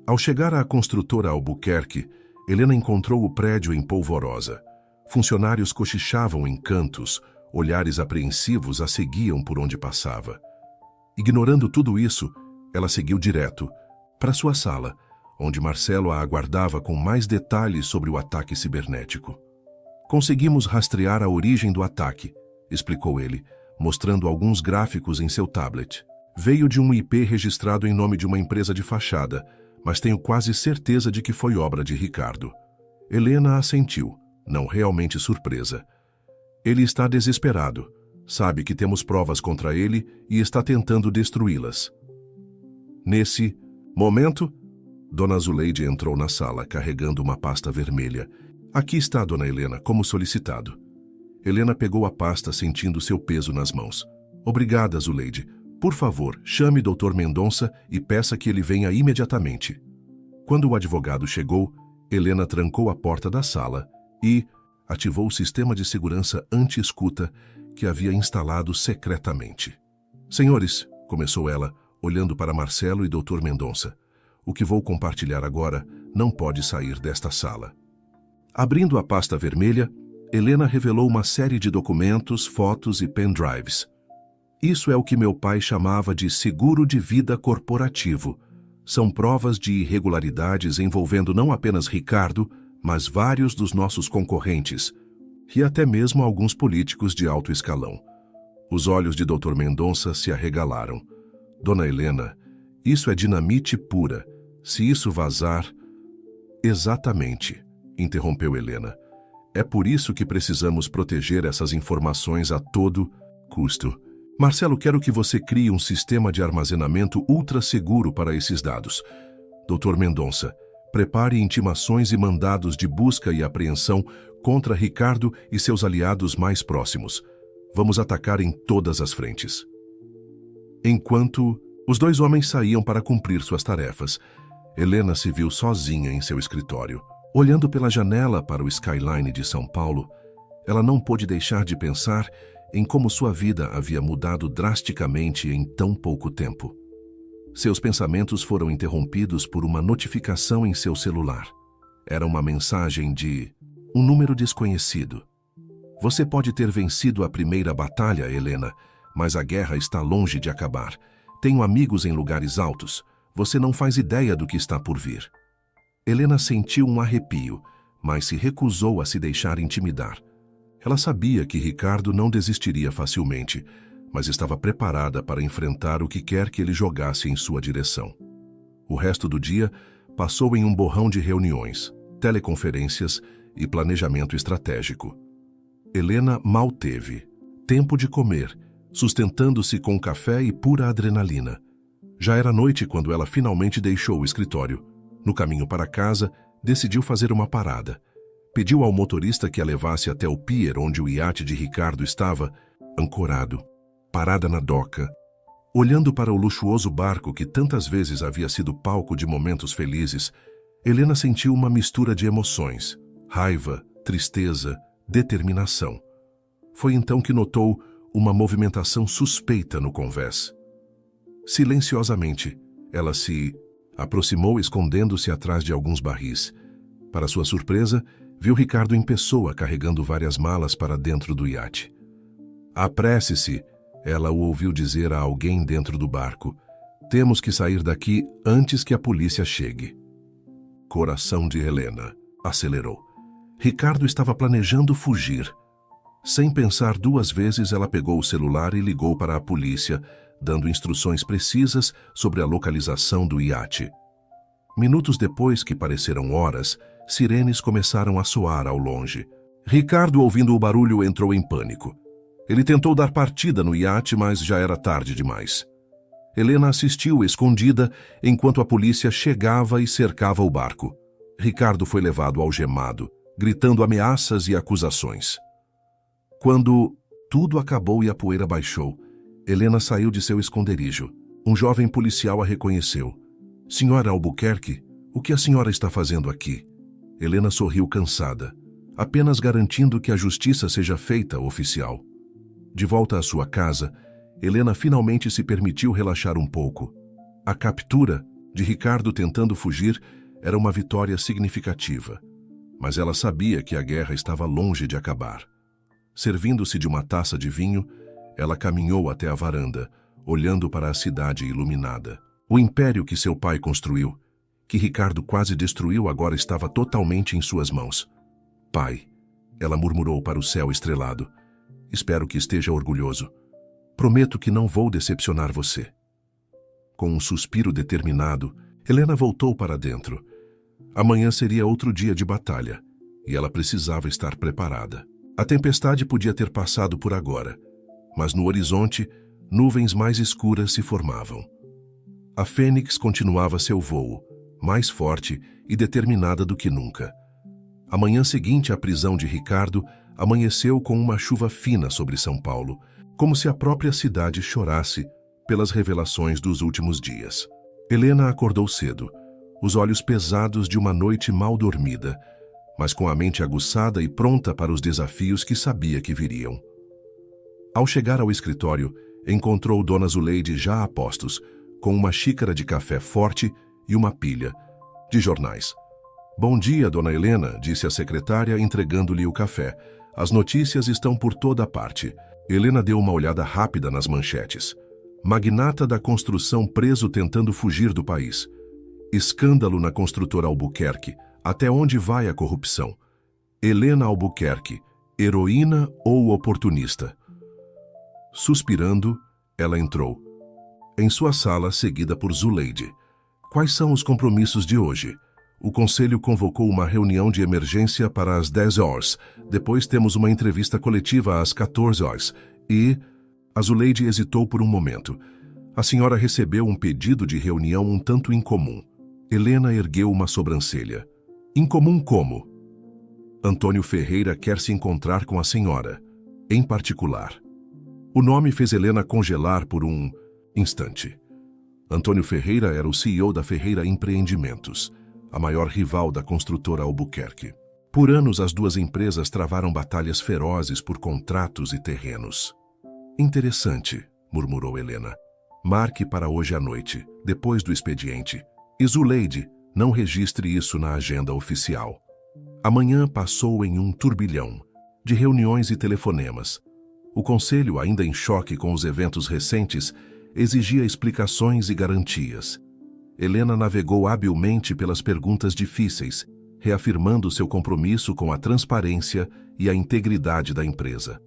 Ao chegar à construtora Albuquerque, Helena encontrou o prédio em polvorosa. Funcionários cochichavam em cantos, olhares apreensivos a seguiam por onde passava. Ignorando tudo isso, ela seguiu direto para sua sala, onde Marcelo a aguardava com mais detalhes sobre o ataque cibernético. Conseguimos rastrear a origem do ataque, explicou ele, mostrando alguns gráficos em seu tablet. Veio de um IP registrado em nome de uma empresa de fachada, mas tenho quase certeza de que foi obra de Ricardo. Helena assentiu, não realmente surpresa. Ele está desesperado. Sabe que temos provas contra ele e está tentando destruí-las. Nesse momento, Dona Zuleide entrou na sala carregando uma pasta vermelha. Aqui está, Dona Helena, como solicitado. Helena pegou a pasta sentindo seu peso nas mãos. Obrigada, Zuleide. Por favor, chame Dr. Mendonça e peça que ele venha imediatamente. Quando o advogado chegou, Helena trancou a porta da sala e ativou o sistema de segurança anti-escuta que havia instalado secretamente. Senhores, começou ela, olhando para Marcelo e Dr. Mendonça, o que vou compartilhar agora não pode sair desta sala. Abrindo a pasta vermelha, Helena revelou uma série de documentos, fotos e pendrives. Isso é o que meu pai chamava de seguro de vida corporativo. São provas de irregularidades envolvendo não apenas Ricardo, mas vários dos nossos concorrentes, e até mesmo alguns políticos de alto escalão. Os olhos de Dr. Mendonça se arregalaram. Dona Helena, isso é dinamite pura. Se isso vazar... Exatamente, interrompeu Helena. É por isso que precisamos proteger essas informações a todo custo. Marcelo, quero que você crie um sistema de armazenamento ultra seguro para esses dados. Dr. Mendonça, prepare intimações e mandados de busca e apreensão contra Ricardo e seus aliados mais próximos. Vamos atacar em todas as frentes. Enquanto os dois homens saíam para cumprir suas tarefas, Helena se viu sozinha em seu escritório. Olhando pela janela para o skyline de São Paulo, ela não pôde deixar de pensar em como sua vida havia mudado drasticamente em tão pouco tempo. Seus pensamentos foram interrompidos por uma notificação em seu celular. Era uma mensagem de um número desconhecido. Você pode ter vencido a primeira batalha, Helena, mas a guerra está longe de acabar. Tenho amigos em lugares altos. Você não faz ideia do que está por vir. Helena sentiu um arrepio, mas se recusou a se deixar intimidar. Ela sabia que Ricardo não desistiria facilmente, mas estava preparada para enfrentar o que quer que ele jogasse em sua direção. O resto do dia passou em um borrão de reuniões, teleconferências e planejamento estratégico. Helena mal teve tempo de comer, sustentando-se com café e pura adrenalina. Já era noite quando ela finalmente deixou o escritório. No caminho para casa, decidiu fazer uma parada. Pediu ao motorista que a levasse até o pier onde o iate de Ricardo estava, ancorado, parada na doca. Olhando para o luxuoso barco que tantas vezes havia sido palco de momentos felizes, Helena sentiu uma mistura de emoções, raiva, tristeza, determinação. Foi então que notou uma movimentação suspeita no convés. Silenciosamente, ela se aproximou escondendo-se atrás de alguns barris. Para sua surpresa, viu Ricardo em pessoa carregando várias malas para dentro do iate. "Apresse-se", ela o ouviu dizer a alguém dentro do barco. "Temos que sair daqui antes que a polícia chegue." Coração de Helena acelerou. Ricardo estava planejando fugir. Sem pensar duas vezes, ela pegou o celular e ligou para a polícia, dando instruções precisas sobre a localização do iate. Minutos depois, que pareceram horas, sirenes começaram a soar ao longe. Ricardo, ouvindo o barulho, entrou em pânico. Ele tentou dar partida no iate, mas já era tarde demais. Helena assistiu escondida enquanto a polícia chegava e cercava o barco. Ricardo foi levado algemado, gritando ameaças e acusações. Quando tudo acabou e a poeira baixou, Helena saiu de seu esconderijo. Um jovem policial a reconheceu. "Senhora Albuquerque, o que a senhora está fazendo aqui?" Helena sorriu cansada, apenas garantindo que a justiça seja feita, oficial. De volta à sua casa, Helena finalmente se permitiu relaxar um pouco. A captura de Ricardo tentando fugir era uma vitória significativa, mas ela sabia que a guerra estava longe de acabar. Servindo-se de uma taça de vinho, ela caminhou até a varanda, olhando para a cidade iluminada. O império que seu pai construiu, que Ricardo quase destruiu, agora estava totalmente em suas mãos. "Pai", ela murmurou para o céu estrelado, "espero que esteja orgulhoso. Prometo que não vou decepcionar você." Com um suspiro determinado, Helena voltou para dentro. Amanhã seria outro dia de batalha, e ela precisava estar preparada. A tempestade podia ter passado por agora, mas no horizonte, nuvens mais escuras se formavam. A Fênix continuava seu voo, mais forte e determinada do que nunca. A manhã seguinte à prisão de Ricardo amanheceu com uma chuva fina sobre São Paulo, como se a própria cidade chorasse pelas revelações dos últimos dias. Helena acordou cedo, os olhos pesados de uma noite mal dormida, mas com a mente aguçada e pronta para os desafios que sabia que viriam. Ao chegar ao escritório, encontrou Dona Zuleide já a postos, com uma xícara de café forte e uma pilha de jornais. "Bom dia, Dona Helena", disse a secretária, entregando-lhe o café. "As notícias estão por toda parte." Helena deu uma olhada rápida nas manchetes. "Magnata da construção preso tentando fugir do país." "Escândalo na construtora Albuquerque. Até onde vai a corrupção?" "Helena Albuquerque, heroína ou oportunista?" Suspirando, ela entrou. Em sua sala, seguida por Zuleide. "Quais são os compromissos de hoje?" "O conselho convocou uma reunião de emergência para as 10 horas. Depois temos uma entrevista coletiva às 14 horas. E..." A Zuleide hesitou por um momento. "A senhora recebeu um pedido de reunião um tanto incomum." Helena ergueu uma sobrancelha. "Incomum como?" "Antônio Ferreira quer se encontrar com a senhora, em particular." O nome fez Helena congelar por um instante. Antônio Ferreira era o CEO da Ferreira Empreendimentos, a maior rival da construtora Albuquerque. Por anos, as duas empresas travaram batalhas ferozes por contratos e terrenos. "Interessante", murmurou Helena. "Marque para hoje à noite, depois do expediente. E Zuleide, não registre isso na agenda oficial." Amanhã passou em um turbilhão de reuniões e telefonemas. O conselho, ainda em choque com os eventos recentes, exigia explicações e garantias. Helena navegou habilmente pelas perguntas difíceis, reafirmando seu compromisso com a transparência e a integridade da empresa.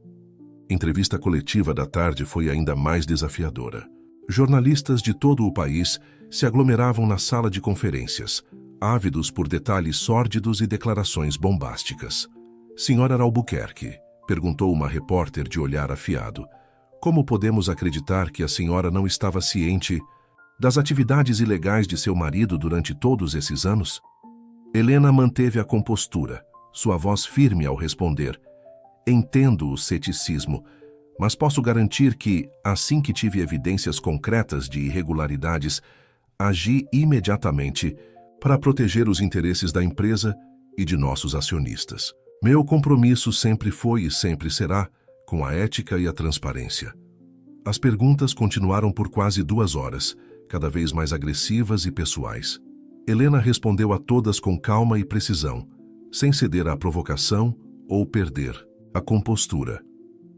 Entrevista coletiva da tarde foi ainda mais desafiadora. Jornalistas de todo o país se aglomeravam na sala de conferências, ávidos por detalhes sórdidos e declarações bombásticas. Senhora Albuquerque, perguntou uma repórter de olhar afiado, como podemos acreditar que a senhora não estava ciente das atividades ilegais de seu marido durante todos esses anos? Helena manteve a compostura, sua voz firme ao responder. Entendo o ceticismo, mas posso garantir que, assim que tive evidências concretas de irregularidades, agi imediatamente para proteger os interesses da empresa e de nossos acionistas. Meu compromisso sempre foi e sempre será com a ética e a transparência. As perguntas continuaram por quase 2 horas, cada vez mais agressivas e pessoais. Helena respondeu a todas com calma e precisão, sem ceder à provocação ou perder a compostura.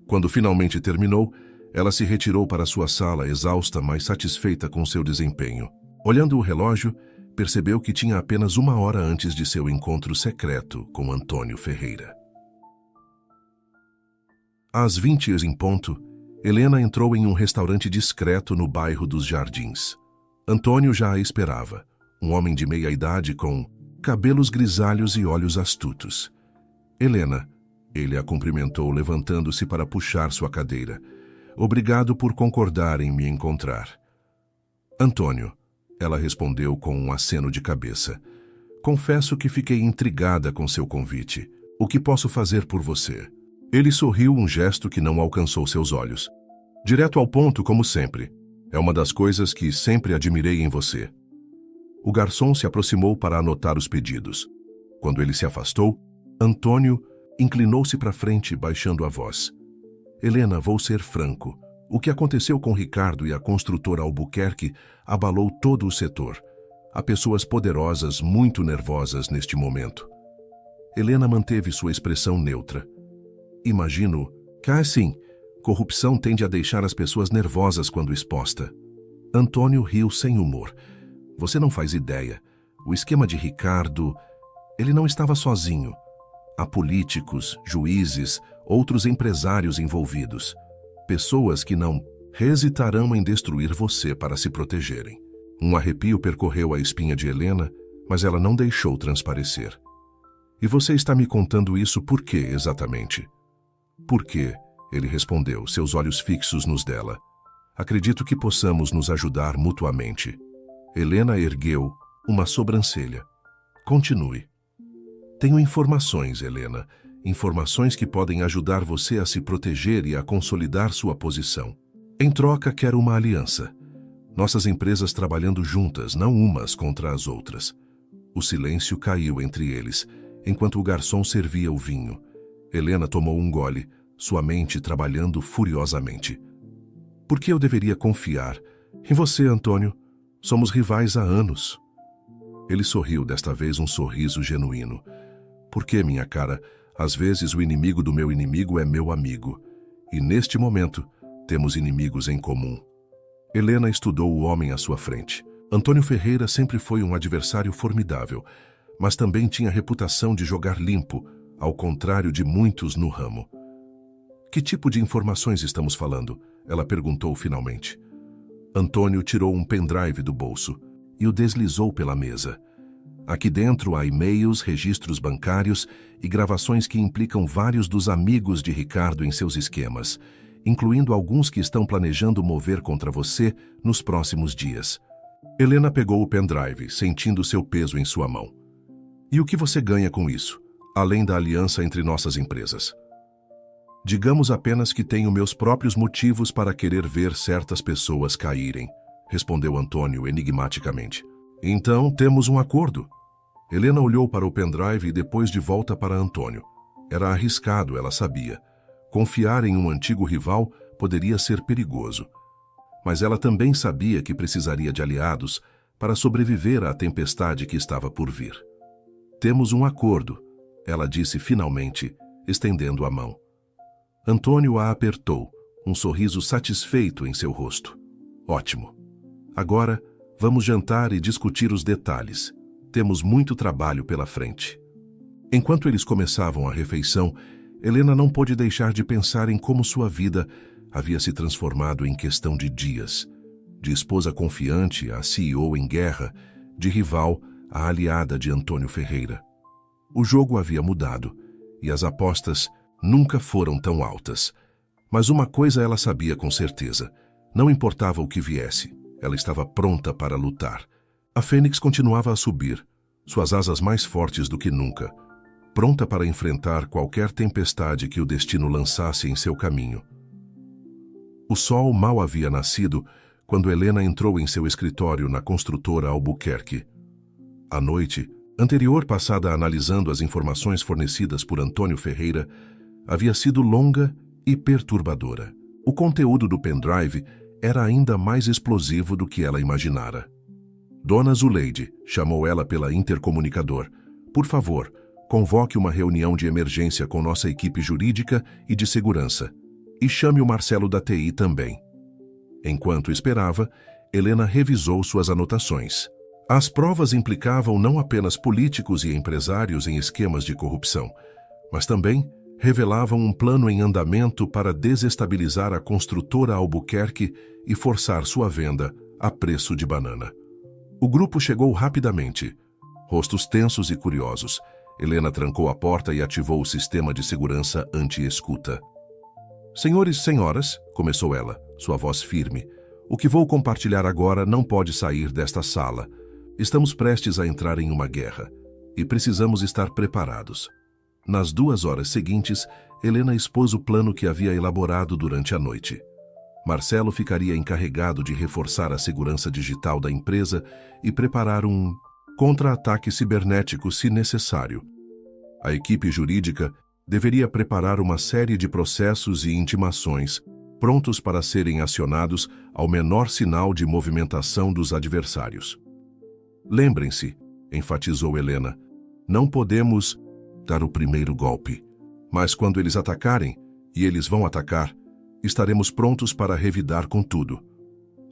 Quando finalmente terminou, ela se retirou para sua sala exausta, mas satisfeita com seu desempenho. Olhando o relógio, percebeu que tinha apenas 1 hora antes de seu encontro secreto com Antônio Ferreira. Às 20h em ponto, Helena entrou em um restaurante discreto no bairro dos Jardins. Antônio já a esperava, um homem de meia-idade com cabelos grisalhos e olhos astutos. Helena, ele a cumprimentou levantando-se para puxar sua cadeira. Obrigado por concordar em me encontrar. Antônio, ela respondeu com um aceno de cabeça. Confesso que fiquei intrigada com seu convite. O que posso fazer por você? Ele sorriu, um gesto que não alcançou seus olhos. Direto ao ponto, como sempre. É uma das coisas que sempre admirei em você. O garçom se aproximou para anotar os pedidos. Quando ele se afastou, Antônio inclinou-se para frente, baixando a voz. Helena, vou ser franco. O que aconteceu com Ricardo e a construtora Albuquerque abalou todo o setor. Há pessoas poderosas muito nervosas neste momento. Helena manteve sua expressão neutra. Imagino que, sim, corrupção tende a deixar as pessoas nervosas quando exposta. Antônio riu sem humor. Você não faz ideia. O esquema de Ricardo... Ele não estava sozinho. Há políticos, juízes, outros empresários envolvidos. Pessoas que não hesitarão em destruir você para se protegerem. Um arrepio percorreu a espinha de Helena, mas ela não deixou transparecer. E você está me contando isso por quê, exatamente? Por quê? Ele respondeu, seus olhos fixos nos dela. Acredito que possamos nos ajudar mutuamente. Helena ergueu uma sobrancelha. Continue. Tenho informações, Helena. Informações que podem ajudar você a se proteger e a consolidar sua posição. Em troca, quero uma aliança. Nossas empresas trabalhando juntas, não umas contra as outras. O silêncio caiu entre eles, enquanto o garçom servia o vinho. Helena tomou um gole, sua mente trabalhando furiosamente. Por que eu deveria confiar em você, Antônio? Somos rivais há anos. Ele sorriu, desta vez um sorriso genuíno. Por que, minha cara? Às vezes o inimigo do meu inimigo é meu amigo. E neste momento, temos inimigos em comum. Helena estudou o homem à sua frente. Antônio Ferreira sempre foi um adversário formidável, mas também tinha reputação de jogar limpo, ao contrário de muitos no ramo. Que tipo de informações estamos falando? Ela perguntou finalmente. Antônio tirou um pendrive do bolso e o deslizou pela mesa. Aqui dentro há e-mails, registros bancários e gravações que implicam vários dos amigos de Ricardo em seus esquemas, incluindo alguns que estão planejando mover contra você nos próximos dias. Helena pegou o pendrive, sentindo seu peso em sua mão. E o que você ganha com isso, além da aliança entre nossas empresas? Digamos apenas que tenho meus próprios motivos para querer ver certas pessoas caírem, respondeu Antônio enigmaticamente. Então, temos um acordo. Helena olhou para o pendrive e depois de volta para Antônio. Era arriscado, ela sabia. Confiar em um antigo rival poderia ser perigoso. Mas ela também sabia que precisaria de aliados para sobreviver à tempestade que estava por vir. Temos um acordo, ela disse finalmente, estendendo a mão. Antônio a apertou, um sorriso satisfeito em seu rosto. Ótimo. Agora, vamos jantar e discutir os detalhes. Temos muito trabalho pela frente. Enquanto eles começavam a refeição, Helena não pôde deixar de pensar em como sua vida havia se transformado em questão de dias. De esposa confiante a CEO em guerra, de rival a aliada de Antônio Ferreira. O jogo havia mudado e as apostas nunca foram tão altas. Mas uma coisa ela sabia com certeza: não importava o que viesse, ela estava pronta para lutar. A Fênix continuava a subir, suas asas mais fortes do que nunca, pronta para enfrentar qualquer tempestade que o destino lançasse em seu caminho. O sol mal havia nascido quando Helena entrou em seu escritório na construtora Albuquerque. A noite, anterior passada analisando as informações fornecidas por Antônio Ferreira, havia sido longa e perturbadora. O conteúdo do pendrive era ainda mais explosivo do que ela imaginara. Dona Zuleide, chamou ela pela intercomunicador. Por favor, convoque uma reunião de emergência com nossa equipe jurídica e de segurança. E chame o Marcelo da TI também. Enquanto esperava, Helena revisou suas anotações. As provas implicavam não apenas políticos e empresários em esquemas de corrupção, mas também revelavam um plano em andamento para desestabilizar a construtora Albuquerque e forçar sua venda a preço de banana. O grupo chegou rapidamente. Rostos tensos e curiosos, Helena trancou a porta e ativou o sistema de segurança anti-escuta. Senhores e senhoras, começou ela, sua voz firme, o que vou compartilhar agora não pode sair desta sala. Estamos prestes a entrar em uma guerra e precisamos estar preparados. Nas 2 horas seguintes, Helena expôs o plano que havia elaborado durante a noite. Marcelo ficaria encarregado de reforçar a segurança digital da empresa e preparar um contra-ataque cibernético se necessário. A equipe jurídica deveria preparar uma série de processos e intimações, prontos para serem acionados ao menor sinal de movimentação dos adversários. Lembrem-se, enfatizou Helena, não podemos dar o primeiro golpe. Mas quando eles atacarem, e eles vão atacar, estaremos prontos para revidar com tudo.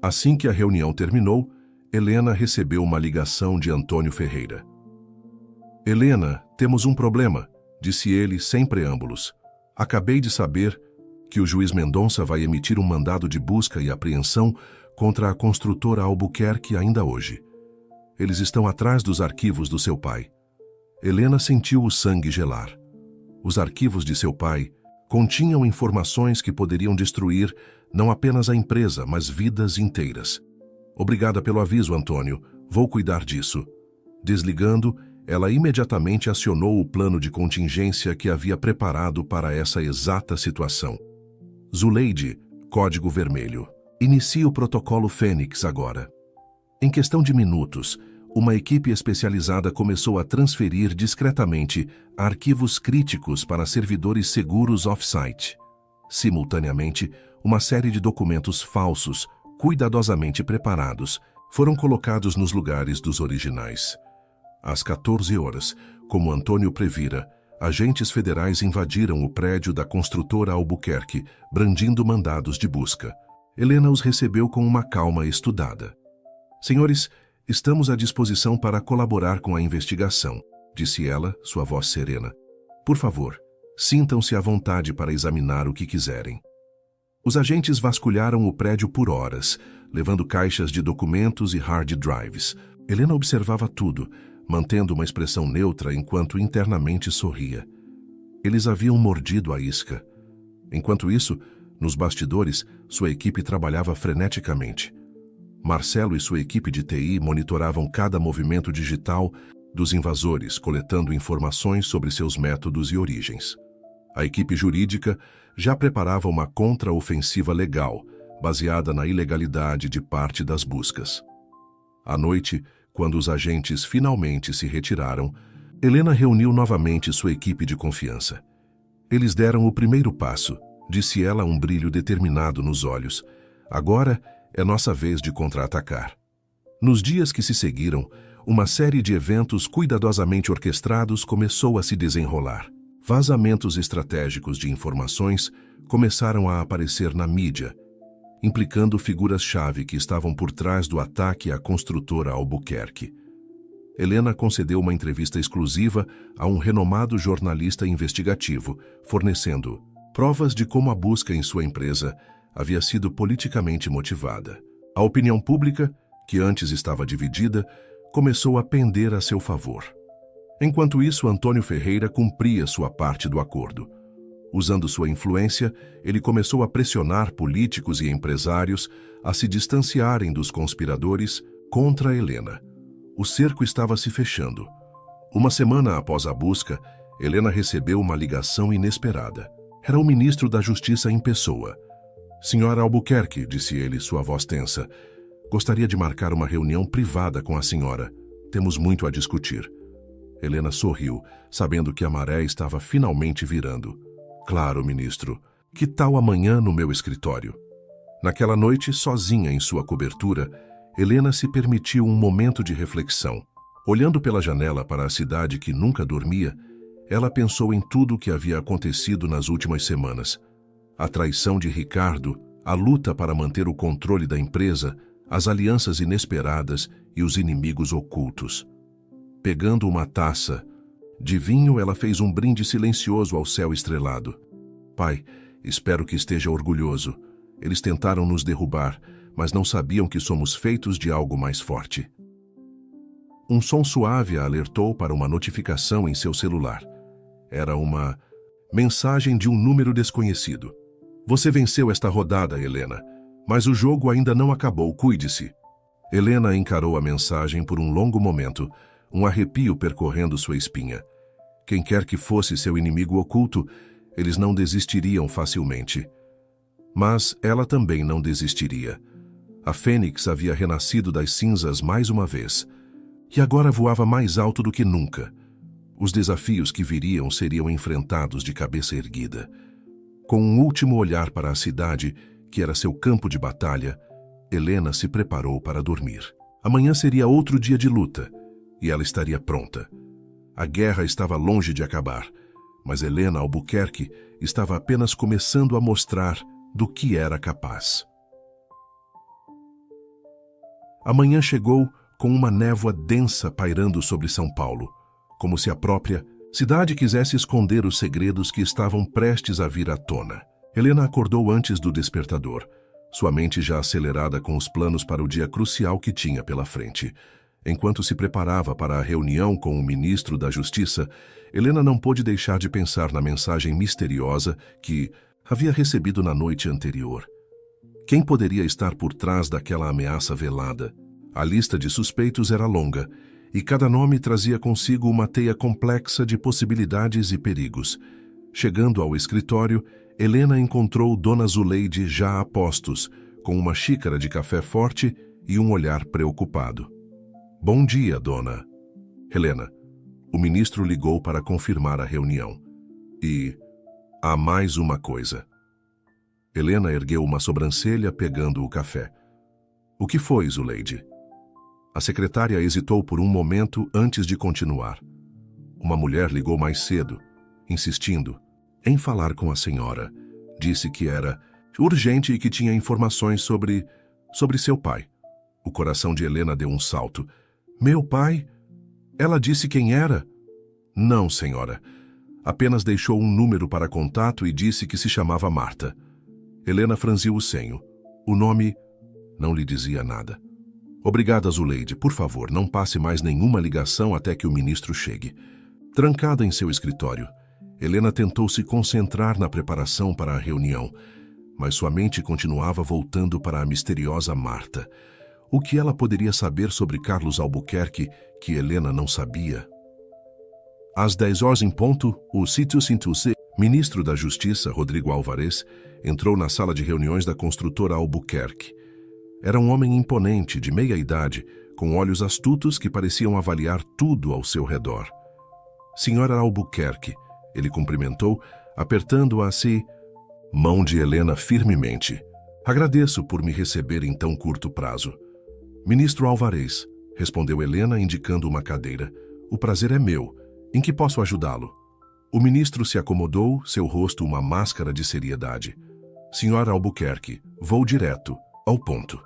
Assim que a reunião terminou, Helena recebeu uma ligação de Antônio Ferreira. Helena, temos um problema, disse ele sem preâmbulos. Acabei de saber que o juiz Mendonça vai emitir um mandado de busca e apreensão contra a construtora Albuquerque ainda hoje. Eles estão atrás dos arquivos do seu pai. Helena sentiu o sangue gelar. Os arquivos de seu pai continham informações que poderiam destruir não apenas a empresa, mas vidas inteiras. Obrigada pelo aviso, Antônio. Vou cuidar disso. Desligando, ela imediatamente acionou o plano de contingência que havia preparado para essa exata situação. Zuleide, código vermelho. Inicie o protocolo Fênix agora. Em questão de minutos, uma equipe especializada começou a transferir discretamente arquivos críticos para servidores seguros off-site. Simultaneamente, uma série de documentos falsos, cuidadosamente preparados, foram colocados nos lugares dos originais. Às 14 horas, como Antônio previra, agentes federais invadiram o prédio da construtora Albuquerque, brandindo mandados de busca. Helena os recebeu com uma calma estudada. Senhores, estamos à disposição para colaborar com a investigação, disse ela, sua voz serena. Por favor, sintam-se à vontade para examinar o que quiserem. Os agentes vasculharam o prédio por horas, levando caixas de documentos e hard drives. Helena observava tudo, mantendo uma expressão neutra enquanto internamente sorria. Eles haviam mordido a isca. Enquanto isso, nos bastidores, sua equipe trabalhava freneticamente. Marcelo e sua equipe de TI monitoravam cada movimento digital dos invasores, coletando informações sobre seus métodos e origens. A equipe jurídica já preparava uma contra-ofensiva legal, baseada na ilegalidade de parte das buscas. À noite, quando os agentes finalmente se retiraram, Helena reuniu novamente sua equipe de confiança. Eles deram o primeiro passo, disse ela, um brilho determinado nos olhos. Agora é nossa vez de contra-atacar. Nos dias que se seguiram, uma série de eventos cuidadosamente orquestrados começou a se desenrolar. Vazamentos estratégicos de informações começaram a aparecer na mídia, implicando figuras-chave que estavam por trás do ataque à construtora Albuquerque. Helena concedeu uma entrevista exclusiva a um renomado jornalista investigativo, fornecendo provas de como a busca em sua empresa havia sido politicamente motivada. A opinião pública, que antes estava dividida, começou a pender a seu favor. Enquanto isso, Antônio Ferreira cumpria sua parte do acordo. Usando sua influência, ele começou a pressionar políticos e empresários a se distanciarem dos conspiradores contra Helena. O cerco estava se fechando. Uma semana após a busca, Helena recebeu uma ligação inesperada. Era o ministro da Justiça em pessoa. "Senhora Albuquerque", disse ele, sua voz tensa, "gostaria de marcar uma reunião privada com a senhora. Temos muito a discutir." Helena sorriu, sabendo que a maré estava finalmente virando. "Claro, ministro. Que tal amanhã no meu escritório?" Naquela noite, sozinha em sua cobertura, Helena se permitiu um momento de reflexão. Olhando pela janela para a cidade que nunca dormia, ela pensou em tudo o que havia acontecido nas últimas semanas. A traição de Ricardo, a luta para manter o controle da empresa, as alianças inesperadas e os inimigos ocultos. Pegando uma taça de vinho, ela fez um brinde silencioso ao céu estrelado. "Pai, espero que esteja orgulhoso. Eles tentaram nos derrubar, mas não sabiam que somos feitos de algo mais forte." Um som suave a alertou para uma notificação em seu celular. Era uma mensagem de um número desconhecido. "Você venceu esta rodada, Helena, mas o jogo ainda não acabou, cuide-se." Helena encarou a mensagem por um longo momento, um arrepio percorrendo sua espinha. Quem quer que fosse seu inimigo oculto, eles não desistiriam facilmente. Mas ela também não desistiria. A Fênix havia renascido das cinzas mais uma vez, e agora voava mais alto do que nunca. Os desafios que viriam seriam enfrentados de cabeça erguida. Com um último olhar para a cidade, que era seu campo de batalha, Helena se preparou para dormir. Amanhã seria outro dia de luta, e ela estaria pronta. A guerra estava longe de acabar, mas Helena Albuquerque estava apenas começando a mostrar do que era capaz. Amanhã chegou com uma névoa densa pairando sobre São Paulo, como se a própria cidade quisesse esconder os segredos que estavam prestes a vir à tona. Helena acordou antes do despertador, sua mente já acelerada com os planos para o dia crucial que tinha pela frente. Enquanto se preparava para a reunião com o ministro da Justiça, Helena não pôde deixar de pensar na mensagem misteriosa que havia recebido na noite anterior. Quem poderia estar por trás daquela ameaça velada? A lista de suspeitos era longa, e cada nome trazia consigo uma teia complexa de possibilidades e perigos. Chegando ao escritório, Helena encontrou Dona Zuleide já a postos, com uma xícara de café forte e um olhar preocupado. "Bom dia, dona." "Helena, o ministro ligou para confirmar a reunião. E há mais uma coisa." Helena ergueu uma sobrancelha pegando o café. "O que foi, Zuleide?" A secretária hesitou por um momento antes de continuar. "Uma mulher ligou mais cedo, insistindo em falar com a senhora. Disse que era urgente e que tinha informações sobre seu pai." O coração de Helena deu um salto. "Meu pai? Ela disse quem era?" "Não, senhora. Apenas deixou um número para contato e disse que se chamava Marta." Helena franziu o senho. O nome não lhe dizia nada. "Obrigada, Zuleide. Por favor, não passe mais nenhuma ligação até que o ministro chegue." Trancada em seu escritório, Helena tentou se concentrar na preparação para a reunião, mas sua mente continuava voltando para a misteriosa Marta. O que ela poderia saber sobre Carlos Albuquerque que Helena não sabia? Às 10 horas em ponto, o Sítio Sintuce, ministro da Justiça, Rodrigo Álvares, entrou na sala de reuniões da construtora Albuquerque. Era um homem imponente, de meia idade, com olhos astutos que pareciam avaliar tudo ao seu redor. "Senhora Albuquerque", ele cumprimentou, apertando-a mão de Helena firmemente. "Agradeço por me receber em tão curto prazo." "Ministro Álvares", respondeu Helena, indicando uma cadeira. "O prazer é meu. Em que posso ajudá-lo?" O ministro se acomodou, seu rosto uma máscara de seriedade. "Senhora Albuquerque, vou direto ao ponto.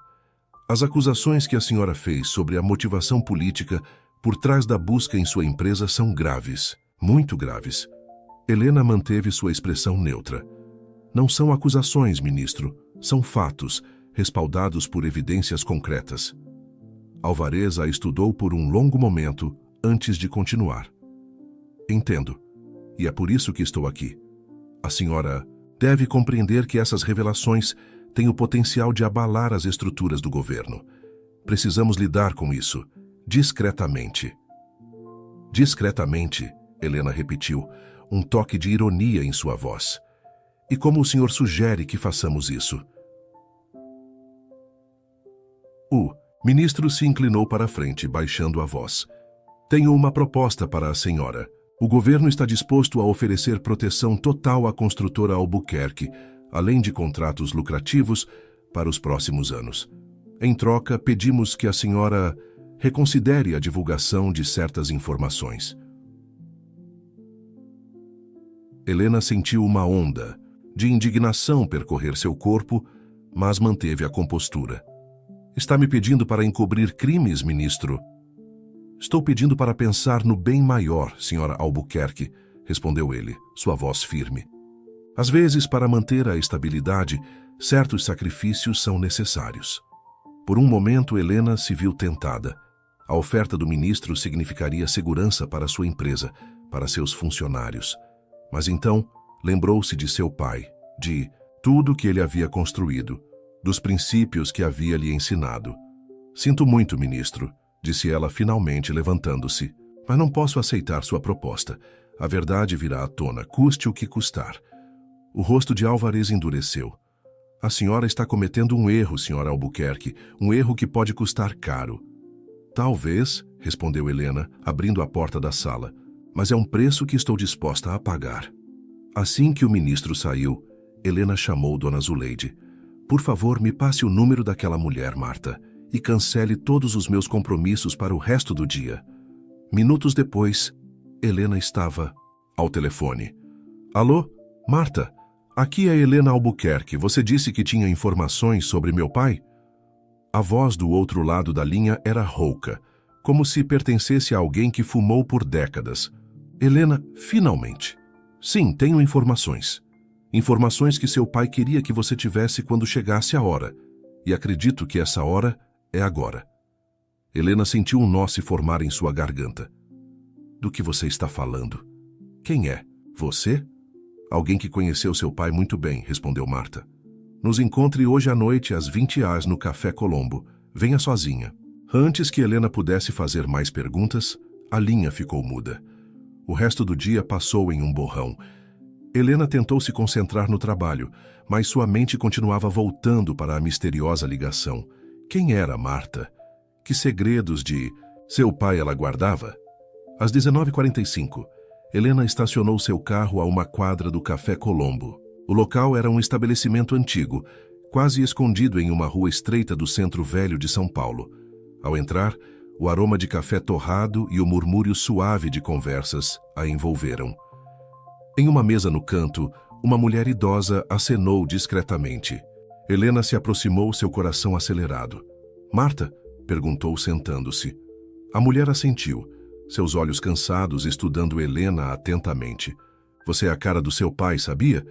As acusações que a senhora fez sobre a motivação política por trás da busca em sua empresa são graves, muito graves. Helena manteve sua expressão neutra. Não são acusações, ministro, são fatos, respaldados por evidências concretas. Alvarez a estudou por um longo momento antes de continuar. Entendo, e é por isso que estou aqui. A senhora deve compreender que essas revelações têm o potencial de abalar as estruturas do governo. Precisamos lidar com isso, discretamente. Discretamente, Helena repetiu, um toque de ironia em sua voz. E como o senhor sugere que façamos isso? O ministro se inclinou para a frente, baixando a voz. Tenho uma proposta para a senhora. O governo está disposto a oferecer proteção total à construtora Albuquerque, além de contratos lucrativos para os próximos anos. Em troca, pedimos que a senhora reconsidere a divulgação de certas informações. Helena sentiu uma onda de indignação percorrer seu corpo, mas manteve a compostura. Está me pedindo para encobrir crimes, ministro? Estou pedindo para pensar no bem maior, senhora Albuquerque, respondeu ele, sua voz firme. Às vezes, para manter a estabilidade, certos sacrifícios são necessários. Por um momento, Helena se viu tentada. A oferta do ministro significaria segurança para sua empresa, para seus funcionários. Mas então, lembrou-se de seu pai, de tudo que ele havia construído, dos princípios que havia lhe ensinado. Sinto muito, ministro, disse ela finalmente, levantando-se. Mas não posso aceitar sua proposta. A verdade virá à tona, custe o que custar. O rosto de Alvarez endureceu. A senhora está cometendo um erro, senhora Albuquerque, um erro que pode custar caro. Talvez, respondeu Helena, abrindo a porta da sala, mas é um preço que estou disposta a pagar. Assim que o ministro saiu, Helena chamou Dona Zuleide. Por favor, me passe o número daquela mulher, Marta, e cancele todos os meus compromissos para o resto do dia. Minutos depois, Helena estava ao telefone. Alô, Marta? Aqui é Helena Albuquerque. Você disse que tinha informações sobre meu pai? A voz do outro lado da linha era rouca, como se pertencesse a alguém que fumou por décadas. Helena, finalmente. Sim, tenho informações. Informações que seu pai queria que você tivesse quando chegasse a hora. E acredito que essa hora é agora. Helena sentiu um nó se formar em sua garganta. Do que você está falando? Quem é? Você? Alguém que conheceu seu pai muito bem, respondeu Marta. Nos encontre hoje à noite às 20h no Café Colombo. Venha sozinha. Antes que Helena pudesse fazer mais perguntas, a linha ficou muda. O resto do dia passou em um borrão. Helena tentou se concentrar no trabalho, mas sua mente continuava voltando para a misteriosa ligação. Quem era Marta? Que segredos de seu pai ela guardava? Às 19h45, Helena estacionou seu carro a uma quadra do Café Colombo. O local era um estabelecimento antigo, quase escondido em uma rua estreita do centro velho de São Paulo. Ao entrar, o aroma de café torrado e o murmúrio suave de conversas a envolveram. Em uma mesa no canto, uma mulher idosa acenou discretamente. Helena se aproximou, seu coração acelerado. Marta? Perguntou, sentando-se. A mulher assentiu, seus olhos cansados estudando Helena atentamente. Você é a cara do seu pai, sabia?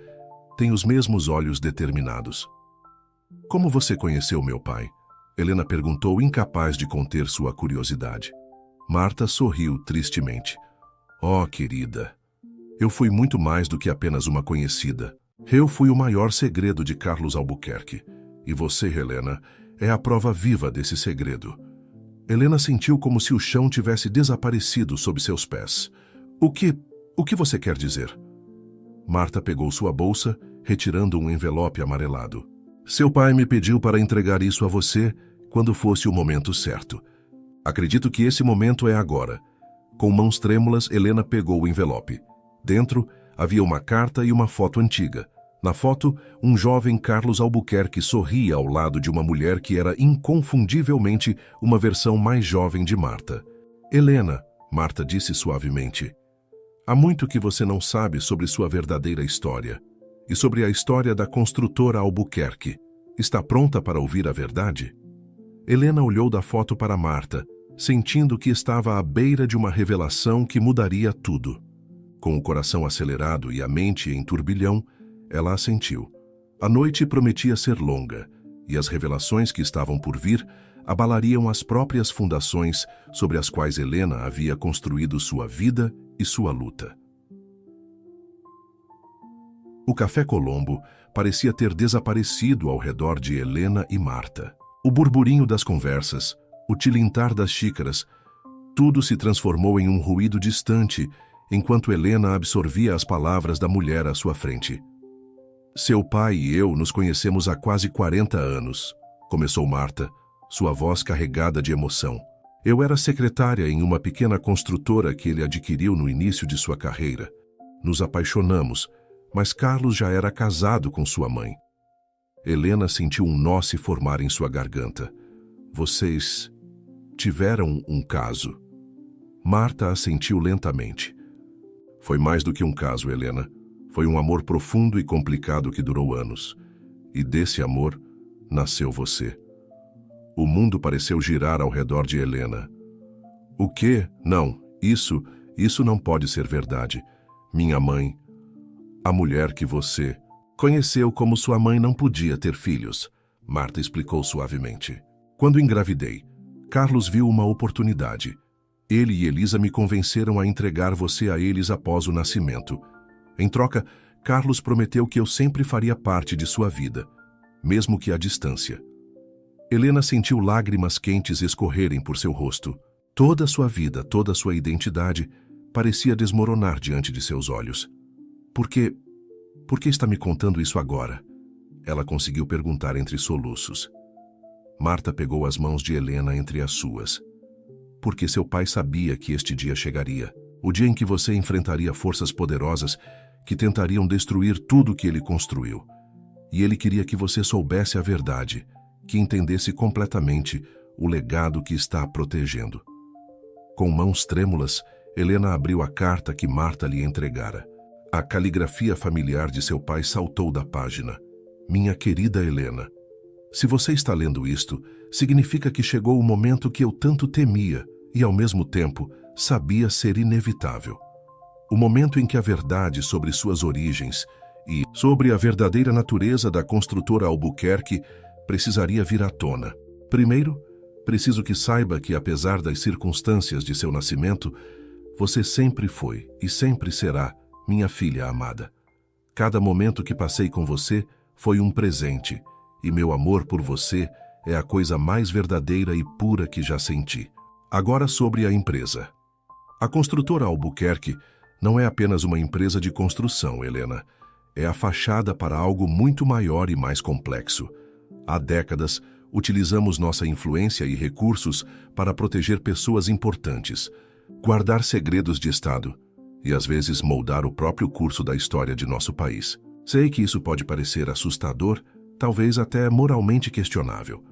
Tem os mesmos olhos determinados. Como você conheceu meu pai? Helena perguntou, incapaz de conter sua curiosidade. Marta sorriu tristemente. Oh, querida, eu fui muito mais do que apenas uma conhecida. Eu fui o maior segredo de Carlos Albuquerque. E você, Helena, é a prova viva desse segredo. Helena sentiu como se o chão tivesse desaparecido sob seus pés. O que você quer dizer? Marta pegou sua bolsa, retirando um envelope amarelado. Seu pai me pediu para entregar isso a você quando fosse o momento certo. Acredito que esse momento é agora. Com mãos trêmulas, Helena pegou o envelope. Dentro, havia uma carta e uma foto antiga. Na foto, um jovem Carlos Albuquerque sorria ao lado de uma mulher que era inconfundivelmente uma versão mais jovem de Marta. Helena, Marta disse suavemente, há muito que você não sabe sobre sua verdadeira história e sobre a história da construtora Albuquerque. Está pronta para ouvir a verdade? Helena olhou da foto para Marta, sentindo que estava à beira de uma revelação que mudaria tudo. Com o coração acelerado e a mente em turbilhão, ela assentiu. A noite prometia ser longa, e as revelações que estavam por vir abalariam as próprias fundações sobre as quais Helena havia construído sua vida e sua luta. O Café Colombo parecia ter desaparecido ao redor de Helena e Marta. O burburinho das conversas, o tilintar das xícaras, tudo se transformou em um ruído distante enquanto Helena absorvia as palavras da mulher à sua frente. Seu pai e eu nos conhecemos há quase 40 anos, começou Marta, sua voz carregada de emoção. Eu era secretária em uma pequena construtora que ele adquiriu no início de sua carreira. Nos apaixonamos, mas Carlos já era casado com sua mãe. Helena sentiu um nó se formar em sua garganta. Vocês tiveram um caso. Marta assentiu lentamente. Foi mais do que um caso, Helena. Foi um amor profundo e complicado que durou anos. E desse amor nasceu você. O mundo pareceu girar ao redor de Helena. O quê? Não, isso não pode ser verdade. Minha mãe, a mulher que você conheceu como sua mãe não podia ter filhos, Marta explicou suavemente. Quando engravidei, Carlos viu uma oportunidade. Ele e Elisa me convenceram a entregar você a eles após o nascimento. Em troca, Carlos prometeu que eu sempre faria parte de sua vida, mesmo que à distância. Helena sentiu lágrimas quentes escorrerem por seu rosto. Toda a sua vida, toda a sua identidade, parecia desmoronar diante de seus olhos. Por que está me contando isso agora? Ela conseguiu perguntar entre soluços. Marta pegou as mãos de Helena entre as suas. Porque seu pai sabia que este dia chegaria. O dia em que você enfrentaria forças poderosas que tentariam destruir tudo que ele construiu. E ele queria que você soubesse a verdade, que entendesse completamente o legado que está protegendo. Com mãos trêmulas, Helena abriu a carta que Marta lhe entregara. A caligrafia familiar de seu pai saltou da página. Minha querida Helena, se você está lendo isto, significa que chegou o momento que eu tanto temia e, ao mesmo tempo, sabia ser inevitável. O momento em que a verdade sobre suas origens e sobre a verdadeira natureza da construtora Albuquerque precisaria vir à tona. Primeiro, preciso que saiba que, apesar das circunstâncias de seu nascimento, você sempre foi e sempre será minha filha amada. Cada momento que passei com você foi um presente, e meu amor por você é a coisa mais verdadeira e pura que já senti. Agora sobre a empresa. A construtora Albuquerque não é apenas uma empresa de construção, Helena. É a fachada para algo muito maior e mais complexo. Há décadas, utilizamos nossa influência e recursos para proteger pessoas importantes, guardar segredos de Estado e, às vezes, moldar o próprio curso da história de nosso país. Sei que isso pode parecer assustador, talvez até moralmente questionável.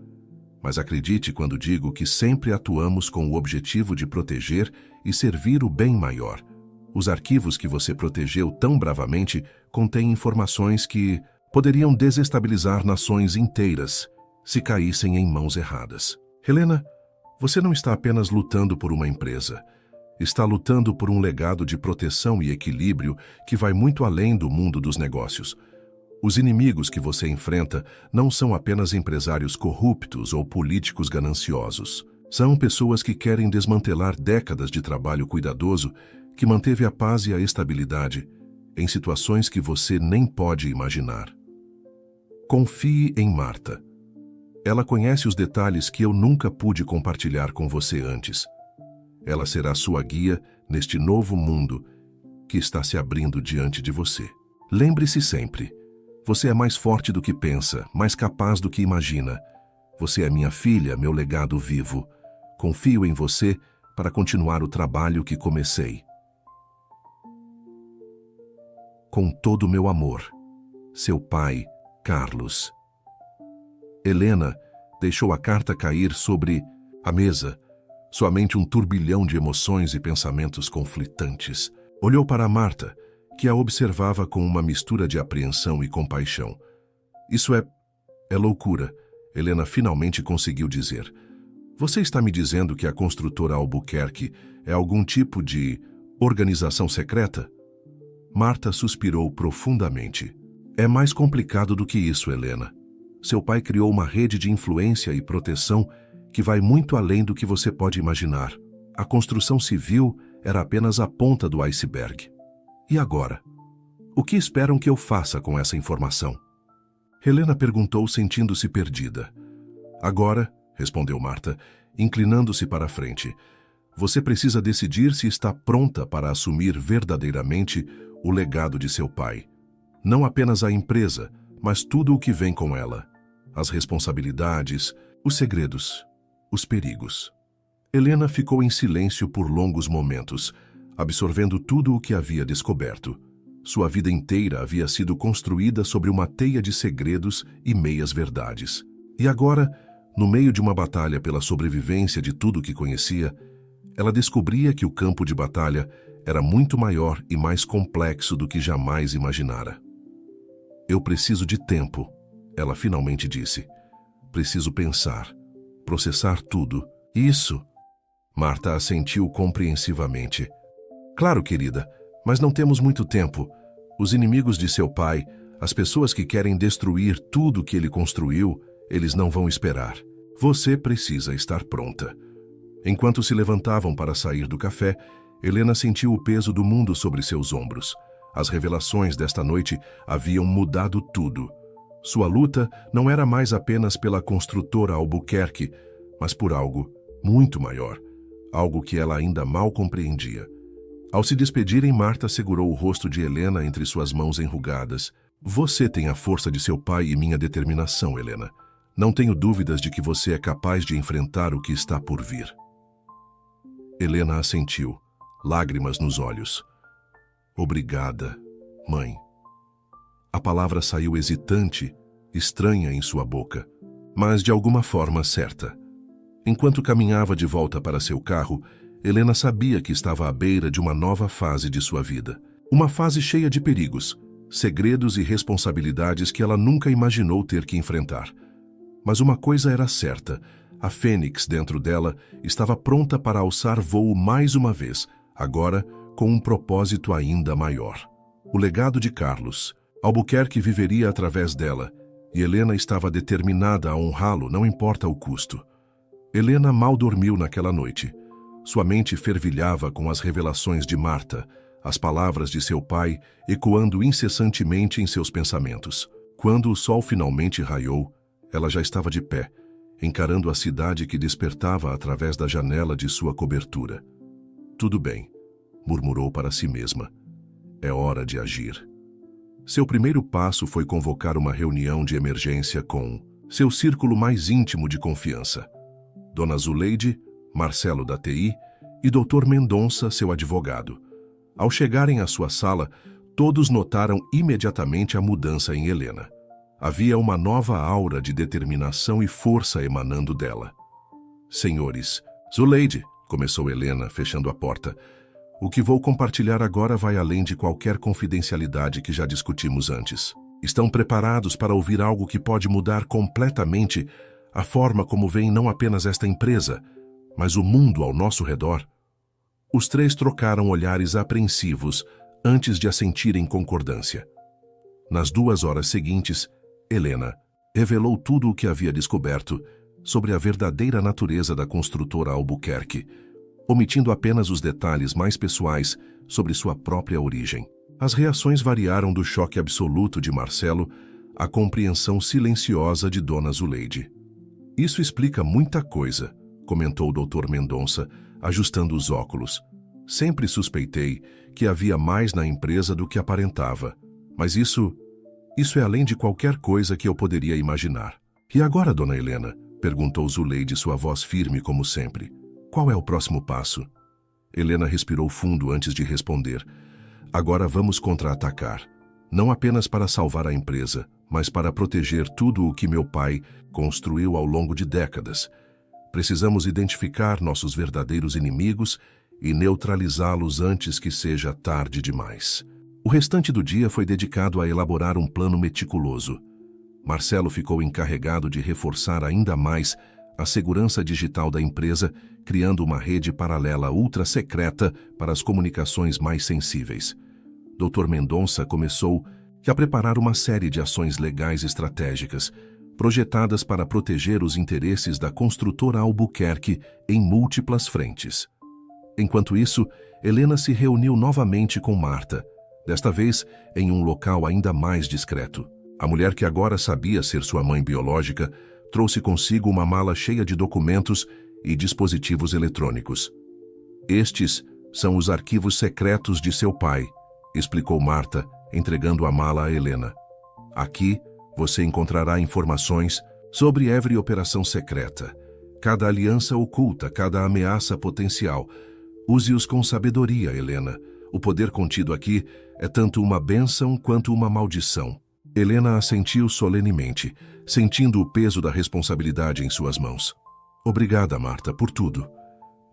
Mas acredite quando digo que sempre atuamos com o objetivo de proteger e servir o bem maior. Os arquivos que você protegeu tão bravamente contêm informações que poderiam desestabilizar nações inteiras se caíssem em mãos erradas. Helena, você não está apenas lutando por uma empresa. Está lutando por um legado de proteção e equilíbrio que vai muito além do mundo dos negócios. Os inimigos que você enfrenta não são apenas empresários corruptos ou políticos gananciosos. São pessoas que querem desmantelar décadas de trabalho cuidadoso que manteve a paz e a estabilidade em situações que você nem pode imaginar. Confie em Marta. Ela conhece os detalhes que eu nunca pude compartilhar com você antes. Ela será sua guia neste novo mundo que está se abrindo diante de você. Lembre-se sempre, você é mais forte do que pensa, mais capaz do que imagina. Você é minha filha, meu legado vivo. Confio em você para continuar o trabalho que comecei. Com todo o meu amor, seu pai, Carlos. Helena deixou a carta cair sobre a mesa, somente um turbilhão de emoções e pensamentos conflitantes. Olhou para Marta, que a observava com uma mistura de apreensão e compaixão. Isso é loucura, Helena finalmente conseguiu dizer. Você está me dizendo que a construtora Albuquerque é algum tipo de organização secreta? Marta suspirou profundamente. É mais complicado do que isso, Helena. Seu pai criou uma rede de influência e proteção que vai muito além do que você pode imaginar. A construção civil era apenas a ponta do iceberg. E agora? O que esperam que eu faça com essa informação? Helena perguntou, sentindo-se perdida. Agora, respondeu Marta, inclinando-se para a frente, você precisa decidir se está pronta para assumir verdadeiramente o legado de seu pai. Não apenas a empresa, mas tudo o que vem com ela. As responsabilidades, os segredos, os perigos. Helena ficou em silêncio por longos momentos, absorvendo tudo o que havia descoberto. Sua vida inteira havia sido construída sobre uma teia de segredos e meias-verdades. E agora, no meio de uma batalha pela sobrevivência de tudo o que conhecia, ela descobria que o campo de batalha era muito maior e mais complexo do que jamais imaginara. Eu preciso de tempo, ela finalmente disse. Preciso pensar, processar tudo. Isso. Marta assentiu compreensivamente. Claro, querida, mas não temos muito tempo. Os inimigos de seu pai, as pessoas que querem destruir tudo que ele construiu, eles não vão esperar. Você precisa estar pronta. Enquanto se levantavam para sair do café, Helena sentiu o peso do mundo sobre seus ombros. As revelações desta noite haviam mudado tudo. Sua luta não era mais apenas pela construtora Albuquerque, mas por algo muito maior, algo que ela ainda mal compreendia. Ao se despedirem, Marta segurou o rosto de Helena entre suas mãos enrugadas. Você tem a força de seu pai e minha determinação, Helena. Não tenho dúvidas de que você é capaz de enfrentar o que está por vir. Helena assentiu, lágrimas nos olhos. Obrigada, mãe. A palavra saiu hesitante, estranha em sua boca, mas de alguma forma certa. Enquanto caminhava de volta para seu carro, Helena sabia que estava à beira de uma nova fase de sua vida. Uma fase cheia de perigos, segredos e responsabilidades que ela nunca imaginou ter que enfrentar. Mas uma coisa era certa, a fênix dentro dela estava pronta para alçar voo mais uma vez, agora com um propósito ainda maior. O legado de Carlos. Albuquerque viveria através dela, e Helena estava determinada a honrá-lo, não importa o custo. Helena mal dormiu naquela noite. Sua mente fervilhava com as revelações de Marta, as palavras de seu pai ecoando incessantemente em seus pensamentos. Quando o sol finalmente raiou, ela já estava de pé, encarando a cidade que despertava através da janela de sua cobertura. Tudo bem, murmurou para si mesma. É hora de agir. Seu primeiro passo foi convocar uma reunião de emergência com seu círculo mais íntimo de confiança. Dona Zuleide, Marcelo da TI e Dr. Mendonça, seu advogado. Ao chegarem à sua sala, todos notaram imediatamente a mudança em Helena. Havia uma nova aura de determinação e força emanando dela. Senhores, Zuleide, começou Helena, fechando a porta. O que vou compartilhar agora vai além de qualquer confidencialidade que já discutimos antes. Estão preparados para ouvir algo que pode mudar completamente a forma como veem não apenas esta empresa, mas o mundo ao nosso redor? Os três trocaram olhares apreensivos antes de assentirem concordância. Nas 2 horas seguintes, Helena revelou tudo o que havia descoberto sobre a verdadeira natureza da construtora Albuquerque, omitindo apenas os detalhes mais pessoais sobre sua própria origem. As reações variaram do choque absoluto de Marcelo à compreensão silenciosa de Dona Zuleide. Isso explica muita coisa, comentou o Dr. Mendonça, ajustando os óculos. Sempre suspeitei que havia mais na empresa do que aparentava, mas isso é além de qualquer coisa que eu poderia imaginar. E agora, Dona Helena? Perguntou Zuleide, sua voz firme como sempre. Qual é o próximo passo? Helena respirou fundo antes de responder. Agora vamos contra-atacar. Não apenas para salvar a empresa, mas para proteger tudo o que meu pai construiu ao longo de décadas. Precisamos identificar nossos verdadeiros inimigos e neutralizá-los antes que seja tarde demais. O restante do dia foi dedicado a elaborar um plano meticuloso. Marcelo ficou encarregado de reforçar ainda mais a segurança digital da empresa, criando uma rede paralela ultra-secreta para as comunicações mais sensíveis. Dr. Mendonça começou a preparar uma série de ações legais estratégicas, projetadas para proteger os interesses da construtora Albuquerque em múltiplas frentes. Enquanto isso, Helena se reuniu novamente com Marta, desta vez em um local ainda mais discreto. A mulher que agora sabia ser sua mãe biológica trouxe consigo uma mala cheia de documentos e dispositivos eletrônicos. Estes são os arquivos secretos de seu pai, explicou Marta, entregando a mala a Helena. Aqui você encontrará informações sobre every operação secreta, cada aliança oculta, cada ameaça potencial. Use-os com sabedoria, Helena. O poder contido aqui é tanto uma bênção quanto uma maldição. Helena assentiu solenemente, sentindo o peso da responsabilidade em suas mãos. Obrigada, Marta, por tudo.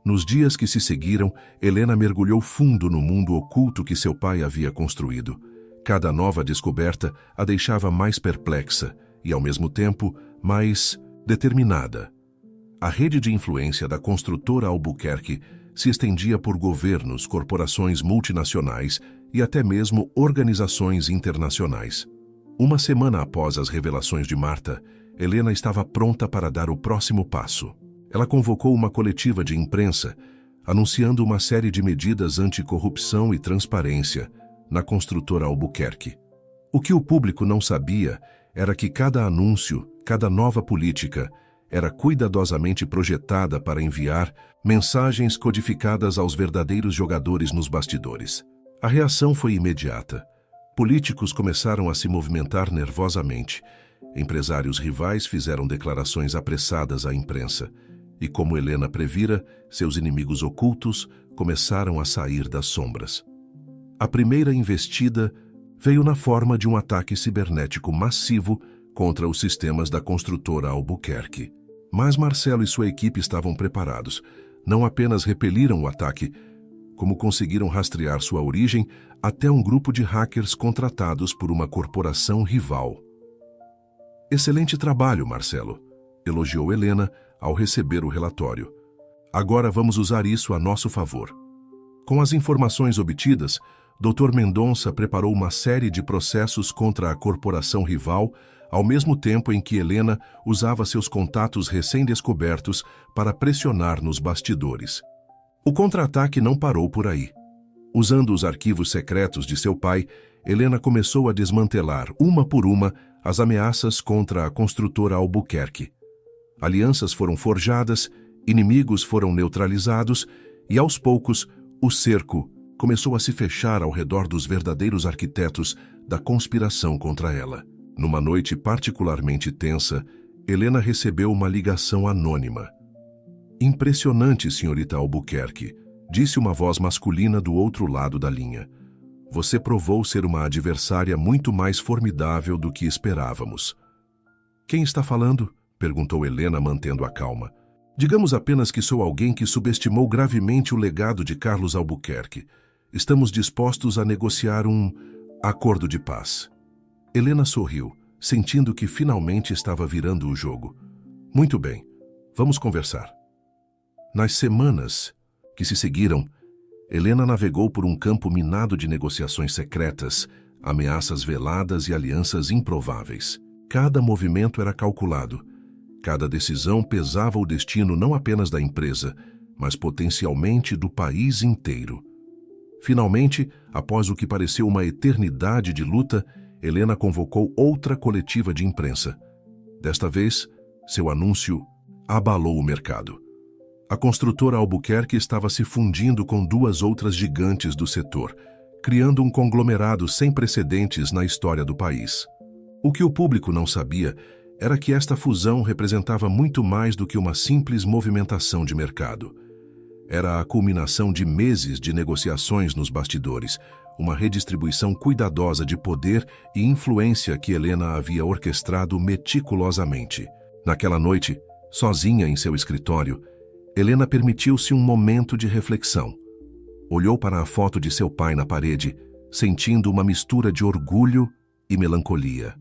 Nos dias que se seguiram, Helena mergulhou fundo no mundo oculto que seu pai havia construído. Cada nova descoberta a deixava mais perplexa e, ao mesmo tempo, mais determinada. A rede de influência da construtora Albuquerque se estendia por governos, corporações multinacionais e até mesmo organizações internacionais. Uma semana após as revelações de Marta, Helena estava pronta para dar o próximo passo. Ela convocou uma coletiva de imprensa, anunciando uma série de medidas anticorrupção e transparência na construtora Albuquerque. O que o público não sabia era que cada anúncio, cada nova política, era cuidadosamente projetada para enviar mensagens codificadas aos verdadeiros jogadores nos bastidores. A reação foi imediata. Políticos começaram a se movimentar nervosamente. Empresários rivais fizeram declarações apressadas à imprensa. E como Helena previra, seus inimigos ocultos começaram a sair das sombras. A primeira investida veio na forma de um ataque cibernético massivo contra os sistemas da construtora Albuquerque. Mas Marcelo e sua equipe estavam preparados. Não apenas repeliram o ataque, como conseguiram rastrear sua origem até um grupo de hackers contratados por uma corporação rival. Excelente trabalho, Marcelo, elogiou Helena ao receber o relatório. Agora vamos usar isso a nosso favor. Com as informações obtidas, Dr. Mendonça preparou uma série de processos contra a corporação rival, ao mesmo tempo em que Helena usava seus contatos recém-descobertos para pressionar nos bastidores. O contra-ataque não parou por aí. Usando os arquivos secretos de seu pai, Helena começou a desmantelar, uma por uma, as ameaças contra a construtora Albuquerque. Alianças foram forjadas, inimigos foram neutralizados e, aos poucos, o cerco começou a se fechar ao redor dos verdadeiros arquitetos da conspiração contra ela. Numa noite particularmente tensa, Helena recebeu uma ligação anônima. Impressionante, senhorita Albuquerque, disse uma voz masculina do outro lado da linha. Você provou ser uma adversária muito mais formidável do que esperávamos. Quem está falando? Perguntou Helena, mantendo a calma. Digamos apenas que sou alguém que subestimou gravemente o legado de Carlos Albuquerque. Estamos dispostos a negociar um acordo de paz. Helena sorriu, sentindo que finalmente estava virando o jogo. Muito bem, vamos conversar. Nas semanas que se seguiram, Helena navegou por um campo minado de negociações secretas, ameaças veladas e alianças improváveis. Cada movimento era calculado. Cada decisão pesava o destino não apenas da empresa, mas potencialmente do país inteiro. Finalmente, após o que pareceu uma eternidade de luta, Helena convocou outra coletiva de imprensa. Desta vez, seu anúncio abalou o mercado. A construtora Albuquerque estava se fundindo com duas outras gigantes do setor, criando um conglomerado sem precedentes na história do país. O que o público não sabia era que esta fusão representava muito mais do que uma simples movimentação de mercado. Era a culminação de meses de negociações nos bastidores, uma redistribuição cuidadosa de poder e influência que Helena havia orquestrado meticulosamente. Naquela noite, sozinha em seu escritório, Helena permitiu-se um momento de reflexão. Olhou para a foto de seu pai na parede, sentindo uma mistura de orgulho e melancolia.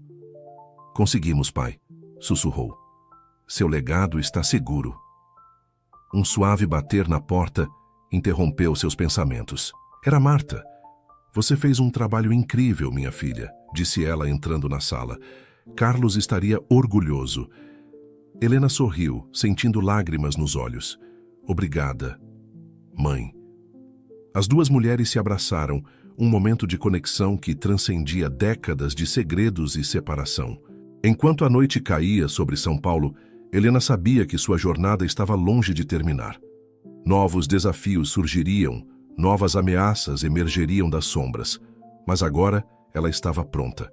Conseguimos, pai, sussurrou. Seu legado está seguro. Um suave bater na porta interrompeu seus pensamentos. Era Marta. Você fez um trabalho incrível, minha filha, disse ela entrando na sala. Carlos estaria orgulhoso. Helena sorriu, sentindo lágrimas nos olhos. Obrigada, mãe. As duas mulheres se abraçaram, um momento de conexão que transcendia décadas de segredos e separação. Enquanto a noite caía sobre São Paulo, Helena sabia que sua jornada estava longe de terminar. Novos desafios surgiriam, novas ameaças emergeriam das sombras, mas agora ela estava pronta.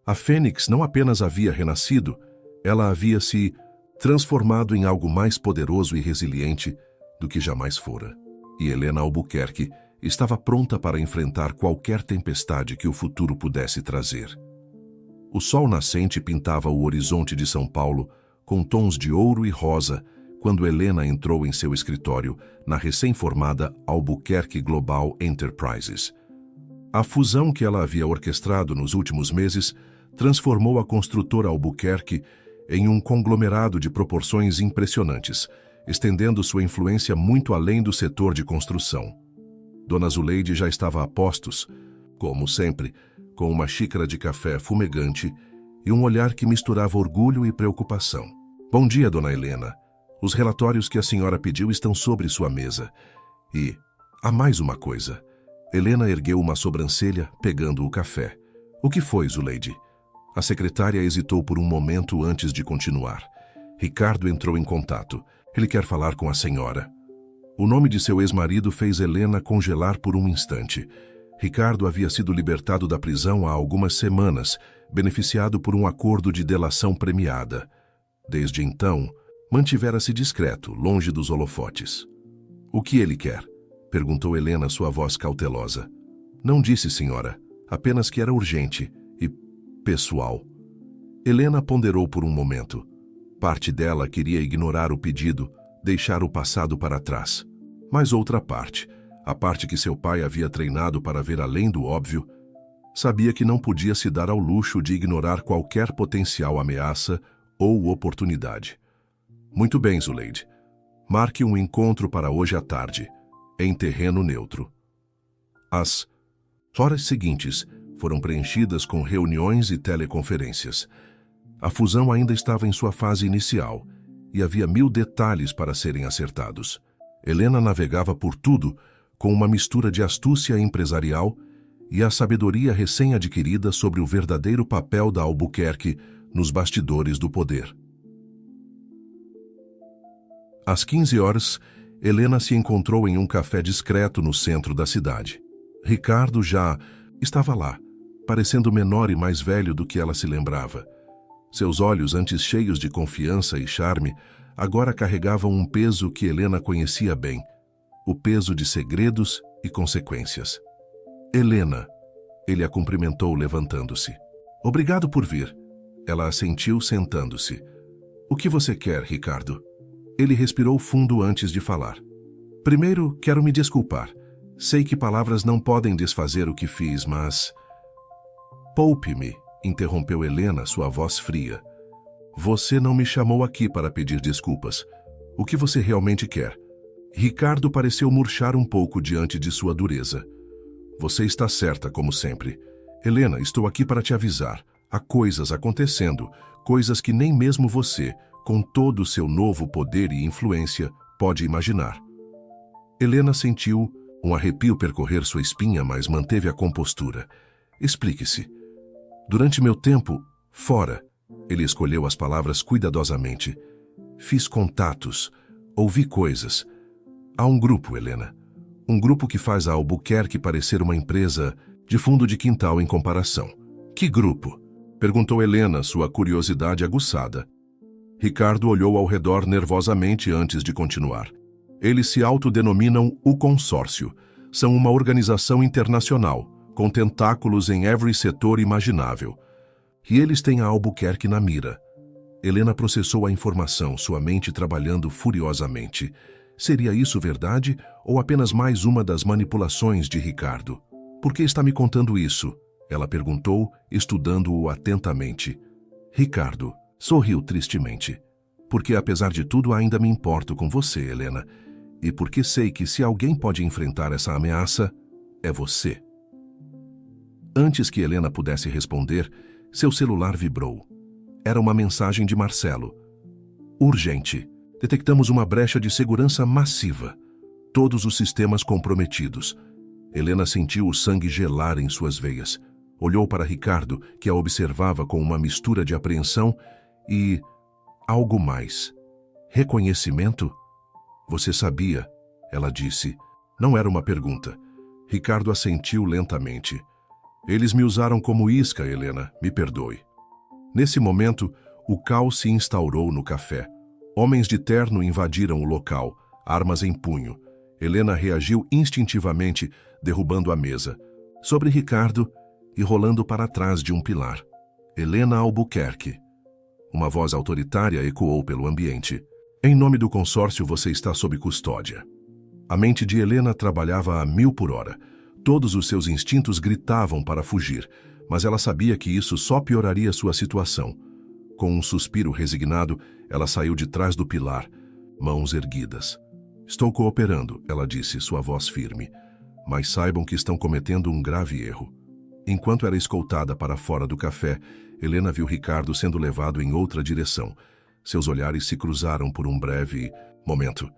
A Fênix não apenas havia renascido, ela havia se transformado em algo mais poderoso e resiliente do que jamais fora. E Helena Albuquerque estava pronta para enfrentar qualquer tempestade que o futuro pudesse trazer. O sol nascente pintava o horizonte de São Paulo com tons de ouro e rosa quando Helena entrou em seu escritório na recém-formada Albuquerque Global Enterprises. A fusão que ela havia orquestrado nos últimos meses transformou a construtora Albuquerque em um conglomerado de proporções impressionantes, estendendo sua influência muito além do setor de construção. Dona Zuleide já estava a postos, como sempre, com uma xícara de café fumegante e um olhar que misturava orgulho e preocupação. Bom dia, Dona Helena. Os relatórios que a senhora pediu estão sobre sua mesa. E há mais uma coisa. Helena ergueu uma sobrancelha, pegando o café. O que foi, Zuleide? A secretária hesitou por um momento antes de continuar. Ricardo entrou em contato. Ele quer falar com a senhora. O nome de seu ex-marido fez Helena congelar por um instante. Ricardo havia sido libertado da prisão há algumas semanas, beneficiado por um acordo de delação premiada. Desde então, mantivera-se discreto, longe dos holofotes. O que ele quer? Perguntou Helena, sua voz cautelosa. Não disse, senhora, apenas que era urgente e pessoal. Helena ponderou por um momento. Parte dela queria ignorar o pedido, deixar o passado para trás. Mas outra parte, a parte que seu pai havia treinado para ver além do óbvio, sabia que não podia se dar ao luxo de ignorar qualquer potencial ameaça ou oportunidade. Muito bem, Zuleide. Marque um encontro para hoje à tarde, em terreno neutro. As horas seguintes foram preenchidas com reuniões e teleconferências. A fusão ainda estava em sua fase inicial e havia 1000 detalhes para serem acertados. Helena navegava por tudo com uma mistura de astúcia empresarial e a sabedoria recém-adquirida sobre o verdadeiro papel da Albuquerque nos bastidores do poder. Às 15 horas, Helena se encontrou em um café discreto no centro da cidade. Ricardo já estava lá, parecendo menor e mais velho do que ela se lembrava. Seus olhos, antes cheios de confiança e charme, agora carregavam um peso que Helena conhecia bem, o peso de segredos e consequências. Helena, ele a cumprimentou levantando-se. Obrigado por vir. Ela assentiu sentando-se. O que você quer, Ricardo? Ele respirou fundo antes de falar. Primeiro, quero me desculpar. Sei que palavras não podem desfazer o que fiz, mas... Poupe-me, interrompeu Helena, sua voz fria. Você não me chamou aqui para pedir desculpas. O que você realmente quer? Ricardo pareceu murchar um pouco diante de sua dureza. Você está certa, como sempre. Helena, estou aqui para te avisar. Há coisas acontecendo, coisas que nem mesmo você, com todo o seu novo poder e influência, pode imaginar. Helena sentiu um arrepio percorrer sua espinha, mas manteve a compostura. Explique-se. Durante meu tempo, fora, ele escolheu as palavras cuidadosamente. Fiz contatos, ouvi coisas. Há um grupo, Helena. Um grupo que faz a Albuquerque parecer uma empresa de fundo de quintal em comparação. Que grupo? Perguntou Helena, sua curiosidade aguçada. Ricardo olhou ao redor nervosamente antes de continuar. Eles se autodenominam o Consórcio. São uma organização internacional, com tentáculos em every setor imaginável. E eles têm a Albuquerque na mira. Helena processou a informação, sua mente trabalhando furiosamente. Seria isso verdade ou apenas mais uma das manipulações de Ricardo? Por que está me contando isso? Ela perguntou, estudando-o atentamente. Ricardo sorriu tristemente. Porque apesar de tudo ainda me importo com você, Helena. E porque sei que se alguém pode enfrentar essa ameaça, é você. Antes que Helena pudesse responder, seu celular vibrou. Era uma mensagem de Marcelo. Urgente. Detectamos uma brecha de segurança massiva. Todos os sistemas comprometidos. Helena sentiu o sangue gelar em suas veias. Olhou para Ricardo, que a observava com uma mistura de apreensão e algo mais. Reconhecimento? Você sabia, ela disse. Não era uma pergunta. Ricardo assentiu lentamente. Eles me usaram como isca, Helena, me perdoe. Nesse momento, o caos se instaurou no café. Homens de terno invadiram o local, armas em punho. Helena reagiu instintivamente, derrubando a mesa, sobre Ricardo e rolando para trás de um pilar. Helena Albuquerque. Uma voz autoritária ecoou pelo ambiente. Em nome do consórcio, você está sob custódia. A mente de Helena trabalhava a 1000 por hora. Todos os seus instintos gritavam para fugir, mas ela sabia que isso só pioraria sua situação. Com um suspiro resignado, ela saiu de trás do pilar, mãos erguidas. Estou cooperando, ela disse, sua voz firme. Mas saibam que estão cometendo um grave erro. Enquanto era escoltada para fora do café, Helena viu Ricardo sendo levado em outra direção. Seus olhares se cruzaram por um breve momento,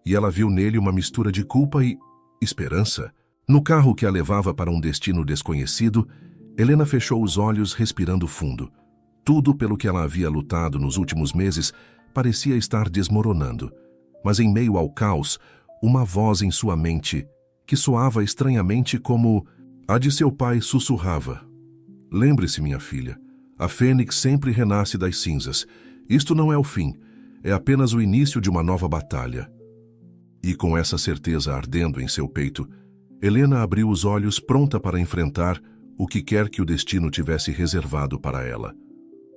e ela viu nele uma mistura de culpa e esperança. No carro que a levava para um destino desconhecido, Helena fechou os olhos, respirando fundo. Tudo pelo que ela havia lutado nos últimos meses parecia estar desmoronando. Mas em meio ao caos, uma voz em sua mente, que soava estranhamente como a de seu pai, sussurrava. Lembre-se, minha filha, a fênix sempre renasce das cinzas. Isto não é o fim, é apenas o início de uma nova batalha. E com essa certeza ardendo em seu peito, Helena abriu os olhos pronta para enfrentar o que quer que o destino tivesse reservado para ela.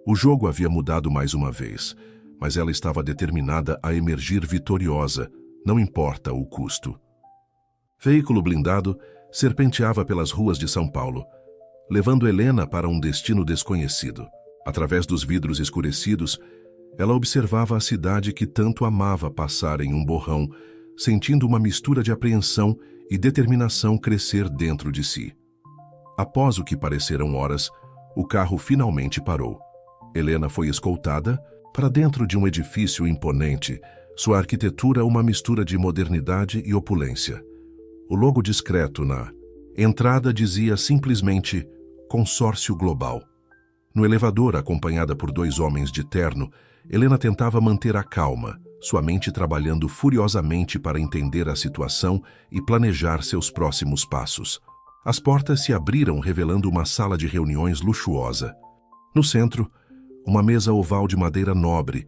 O jogo havia mudado mais uma vez, mas ela estava determinada a emergir vitoriosa, não importa o custo. Veículo blindado serpenteava pelas ruas de São Paulo, levando Helena para um destino desconhecido. Através dos vidros escurecidos, ela observava a cidade que tanto amava passar em um borrão, sentindo uma mistura de apreensão e determinação crescer dentro de si. Após o que pareceram horas, o carro finalmente parou. Helena foi escoltada para dentro de um edifício imponente, sua arquitetura uma mistura de modernidade e opulência. O logo discreto na entrada dizia simplesmente Consórcio Global. No elevador, acompanhada por 2 homens de terno, Helena tentava manter a calma, sua mente trabalhando furiosamente para entender a situação e planejar seus próximos passos. As portas se abriram, revelando uma sala de reuniões luxuosa. No centro, uma mesa oval de madeira nobre,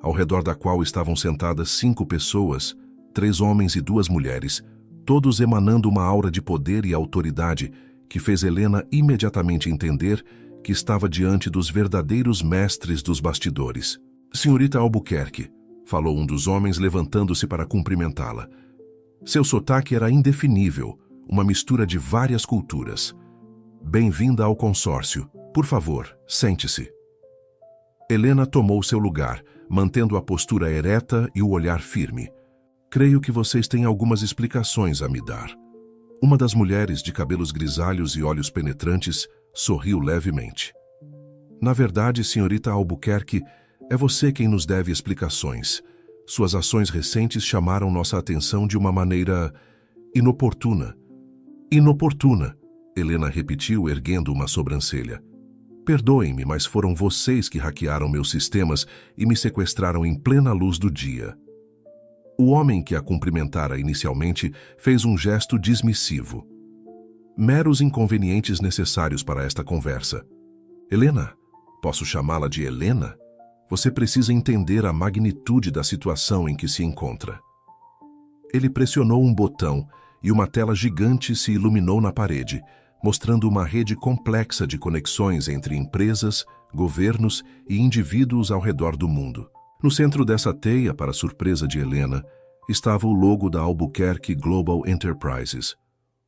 ao redor da qual estavam sentadas 5 pessoas, 3 homens e 2 mulheres, todos emanando uma aura de poder e autoridade que fez Helena imediatamente entender que estava diante dos verdadeiros mestres dos bastidores. Senhorita Albuquerque, falou um dos homens levantando-se para cumprimentá-la. Seu sotaque era indefinível, uma mistura de várias culturas. Bem-vinda ao consórcio. Por favor, sente-se. Helena tomou seu lugar, mantendo a postura ereta e o olhar firme. Creio que vocês têm algumas explicações a me dar. Uma das mulheres de cabelos grisalhos e olhos penetrantes sorriu levemente. Na verdade, senhorita Albuquerque, é você quem nos deve explicações. Suas ações recentes chamaram nossa atenção de uma maneira inoportuna. Inoportuna, Helena repetiu, erguendo uma sobrancelha. Perdoem-me, mas foram vocês que hackearam meus sistemas e me sequestraram em plena luz do dia. O homem que a cumprimentara inicialmente fez um gesto dismissivo. Meros inconvenientes necessários para esta conversa. Helena, posso chamá-la de Helena? Você precisa entender a magnitude da situação em que se encontra. Ele pressionou um botão e uma tela gigante se iluminou na parede, mostrando uma rede complexa de conexões entre empresas, governos e indivíduos ao redor do mundo. No centro dessa teia, para surpresa de Helena, estava o logo da Albuquerque Global Enterprises.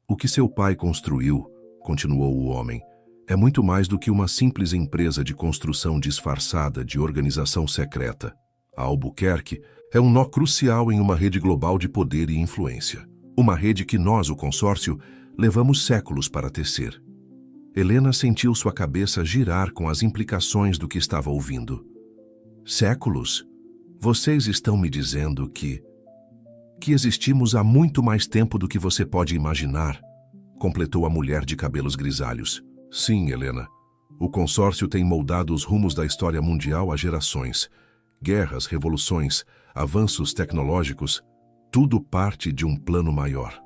O que seu pai construiu, continuou o homem, é muito mais do que uma simples empresa de construção disfarçada de organização secreta. A Albuquerque é um nó crucial em uma rede global de poder e influência. Uma rede que nós, o consórcio, levamos séculos para tecer. Helena sentiu sua cabeça girar com as implicações do que estava ouvindo. Séculos? Vocês estão me dizendo que existimos há muito mais tempo do que você pode imaginar, completou a mulher de cabelos grisalhos. Sim, Helena. O consórcio tem moldado os rumos da história mundial há gerações. Guerras, revoluções, avanços tecnológicos, tudo parte de um plano maior.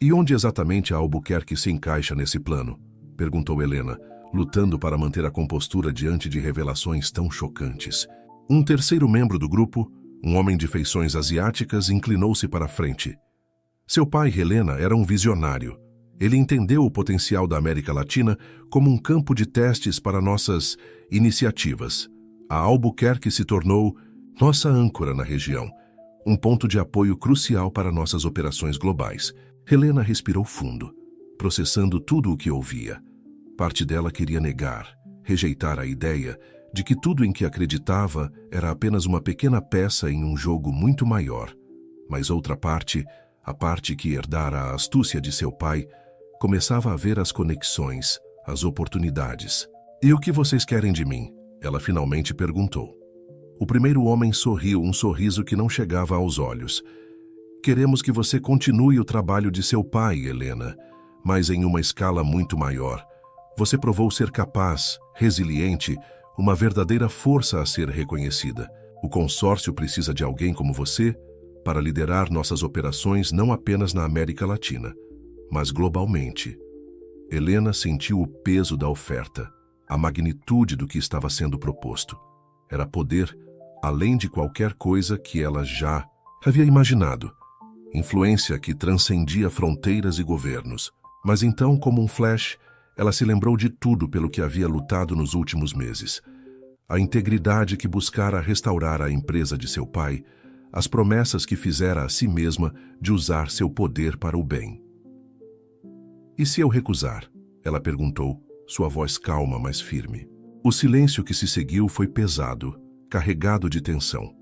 E onde exatamente a Albuquerque se encaixa nesse plano? Perguntou Helena, lutando para manter a compostura diante de revelações tão chocantes. Um terceiro membro do grupo, um homem de feições asiáticas, inclinou-se para a frente. Seu pai, Helena, era um visionário. Ele entendeu o potencial da América Latina como um campo de testes para nossas iniciativas. A Albuquerque se tornou nossa âncora na região, um ponto de apoio crucial para nossas operações globais. Helena respirou fundo, processando tudo o que ouvia. Parte dela queria negar, rejeitar a ideia de que tudo em que acreditava era apenas uma pequena peça em um jogo muito maior. Mas outra parte, a parte que herdara a astúcia de seu pai, começava a ver as conexões, as oportunidades. E o que vocês querem de mim? Ela finalmente perguntou. O primeiro homem sorriu, um sorriso que não chegava aos olhos. Queremos que você continue o trabalho de seu pai, Helena, mas em uma escala muito maior. Você provou ser capaz, resiliente, uma verdadeira força a ser reconhecida. O consórcio precisa de alguém como você para liderar nossas operações não apenas na América Latina, mas globalmente. Helena sentiu o peso da oferta, a magnitude do que estava sendo proposto. Era poder além de qualquer coisa que ela já havia imaginado. Influência que transcendia fronteiras e governos. Mas então, como um flash, ela se lembrou de tudo pelo que havia lutado nos últimos meses. A integridade que buscara restaurar a empresa de seu pai, as promessas que fizera a si mesma de usar seu poder para o bem. E se eu recusar? Ela perguntou, sua voz calma, mas firme. O silêncio que se seguiu foi pesado, carregado de tensão.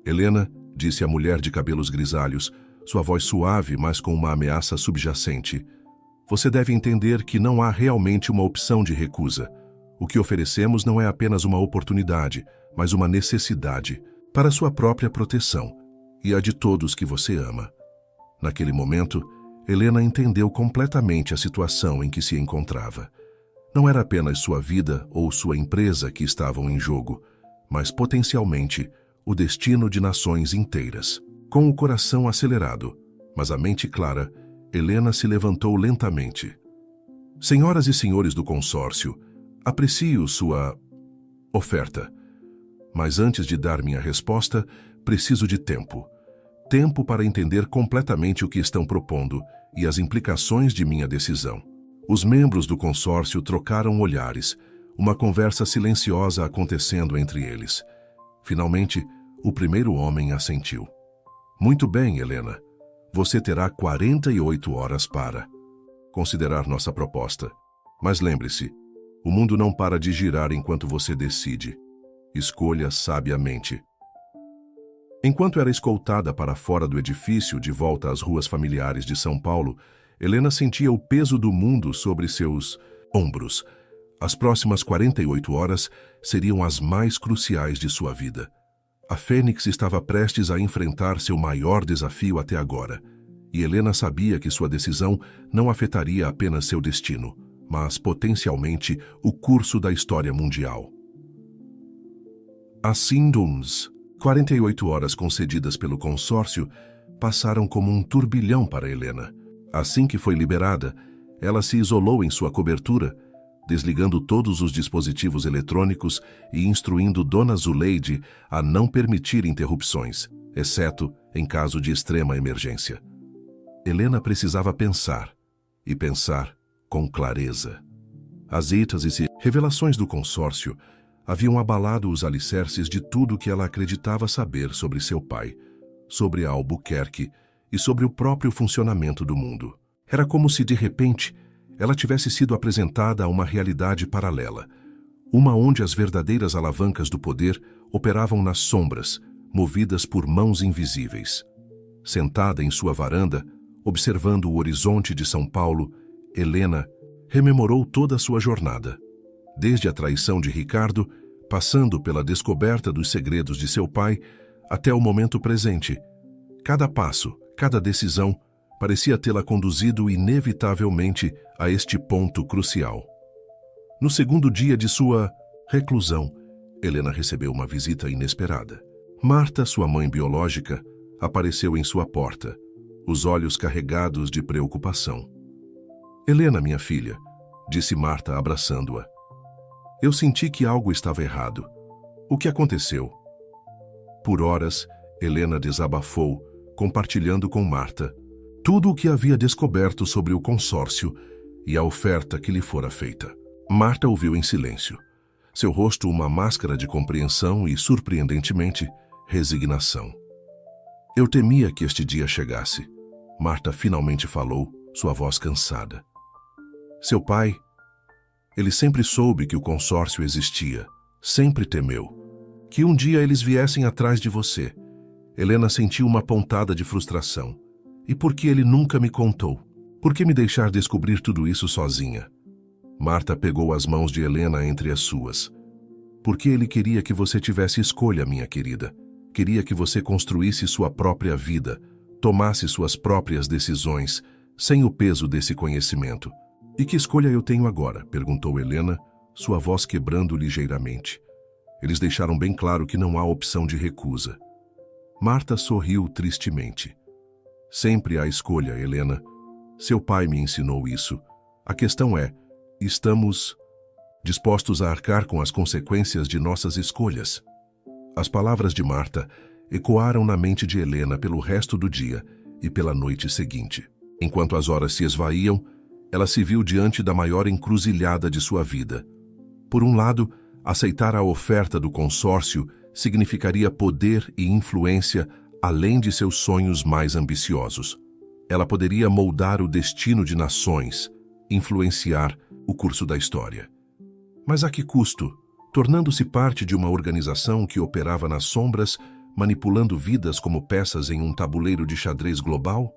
Helena, disse a mulher de cabelos grisalhos, sua voz suave, mas com uma ameaça subjacente. Você deve entender que não há realmente uma opção de recusa. O que oferecemos não é apenas uma oportunidade, mas uma necessidade para sua própria proteção e a de todos que você ama. Naquele momento, Helena entendeu completamente a situação em que se encontrava. Não era apenas sua vida ou sua empresa que estavam em jogo, mas potencialmente o destino de nações inteiras. Com o coração acelerado, mas a mente clara, Helena se levantou lentamente. Senhoras e senhores do consórcio, aprecio sua oferta. Mas antes de dar minha resposta, preciso de tempo. Tempo para entender completamente o que estão propondo e as implicações de minha decisão. Os membros do consórcio trocaram olhares, uma conversa silenciosa acontecendo entre eles. Finalmente, o primeiro homem assentiu. Muito bem, Helena. Você terá 48 horas para considerar nossa proposta. Mas lembre-se, o mundo não para de girar enquanto você decide. Escolha sabiamente. Enquanto era escoltada para fora do edifício, de volta às ruas familiares de São Paulo, Helena sentia o peso do mundo sobre seus ombros. As próximas 48 horas seriam as mais cruciais de sua vida. A Fênix estava prestes a enfrentar seu maior desafio até agora, e Helena sabia que sua decisão não afetaria apenas seu destino, mas potencialmente o curso da história mundial. Assim, 48 horas concedidas pelo consórcio passaram como um turbilhão para Helena. Assim que foi liberada, ela se isolou em sua cobertura, desligando todos os dispositivos eletrônicos e instruindo Dona Zuleide a não permitir interrupções, exceto em caso de extrema emergência. Helena precisava pensar, e pensar com clareza. As êxtases e revelações do consórcio haviam abalado os alicerces de tudo que ela acreditava saber sobre seu pai, sobre a Albuquerque e sobre o próprio funcionamento do mundo. Era como se, de repente, ela tivesse sido apresentada a uma realidade paralela, uma onde as verdadeiras alavancas do poder operavam nas sombras, movidas por mãos invisíveis. Sentada em sua varanda, observando o horizonte de São Paulo, Helena rememorou toda a sua jornada. Desde a traição de Ricardo, passando pela descoberta dos segredos de seu pai, até o momento presente. Cada passo, cada decisão, parecia tê-la conduzido inevitavelmente a este ponto crucial. No segundo dia de sua reclusão, Helena recebeu uma visita inesperada. Marta, sua mãe biológica, apareceu em sua porta, os olhos carregados de preocupação. "Helena, minha filha", disse Marta, abraçando-a. "Eu senti que algo estava errado. O que aconteceu?" Por horas, Helena desabafou, compartilhando com Marta tudo o que havia descoberto sobre o consórcio e a oferta que lhe fora feita. Marta ouviu em silêncio. Seu rosto uma máscara de compreensão e, surpreendentemente, resignação. "Eu temia que este dia chegasse", Marta finalmente falou, sua voz cansada. "Seu pai, ele sempre soube que o consórcio existia, sempre temeu. Que um dia eles viessem atrás de você." Helena sentiu uma pontada de frustração. "E por que ele nunca me contou? Por que me deixar descobrir tudo isso sozinha?" Marta pegou as mãos de Helena entre as suas. "Porque ele queria que você tivesse escolha, minha querida. Queria que você construísse sua própria vida, tomasse suas próprias decisões, sem o peso desse conhecimento." "E que escolha eu tenho agora?" perguntou Helena, sua voz quebrando ligeiramente. Eles deixaram bem claro que não há opção de recusa. Marta sorriu tristemente. "Sempre há escolha, Helena. Seu pai me ensinou isso. A questão é, estamos dispostos a arcar com as consequências de nossas escolhas?" As palavras de Marta ecoaram na mente de Helena pelo resto do dia e pela noite seguinte. Enquanto as horas se esvaíam, ela se viu diante da maior encruzilhada de sua vida. Por um lado, aceitar a oferta do consórcio significaria poder e influência além de seus sonhos mais ambiciosos. Ela poderia moldar o destino de nações, influenciar o curso da história. Mas a que custo? Tornando-se parte de uma organização que operava nas sombras, manipulando vidas como peças em um tabuleiro de xadrez global?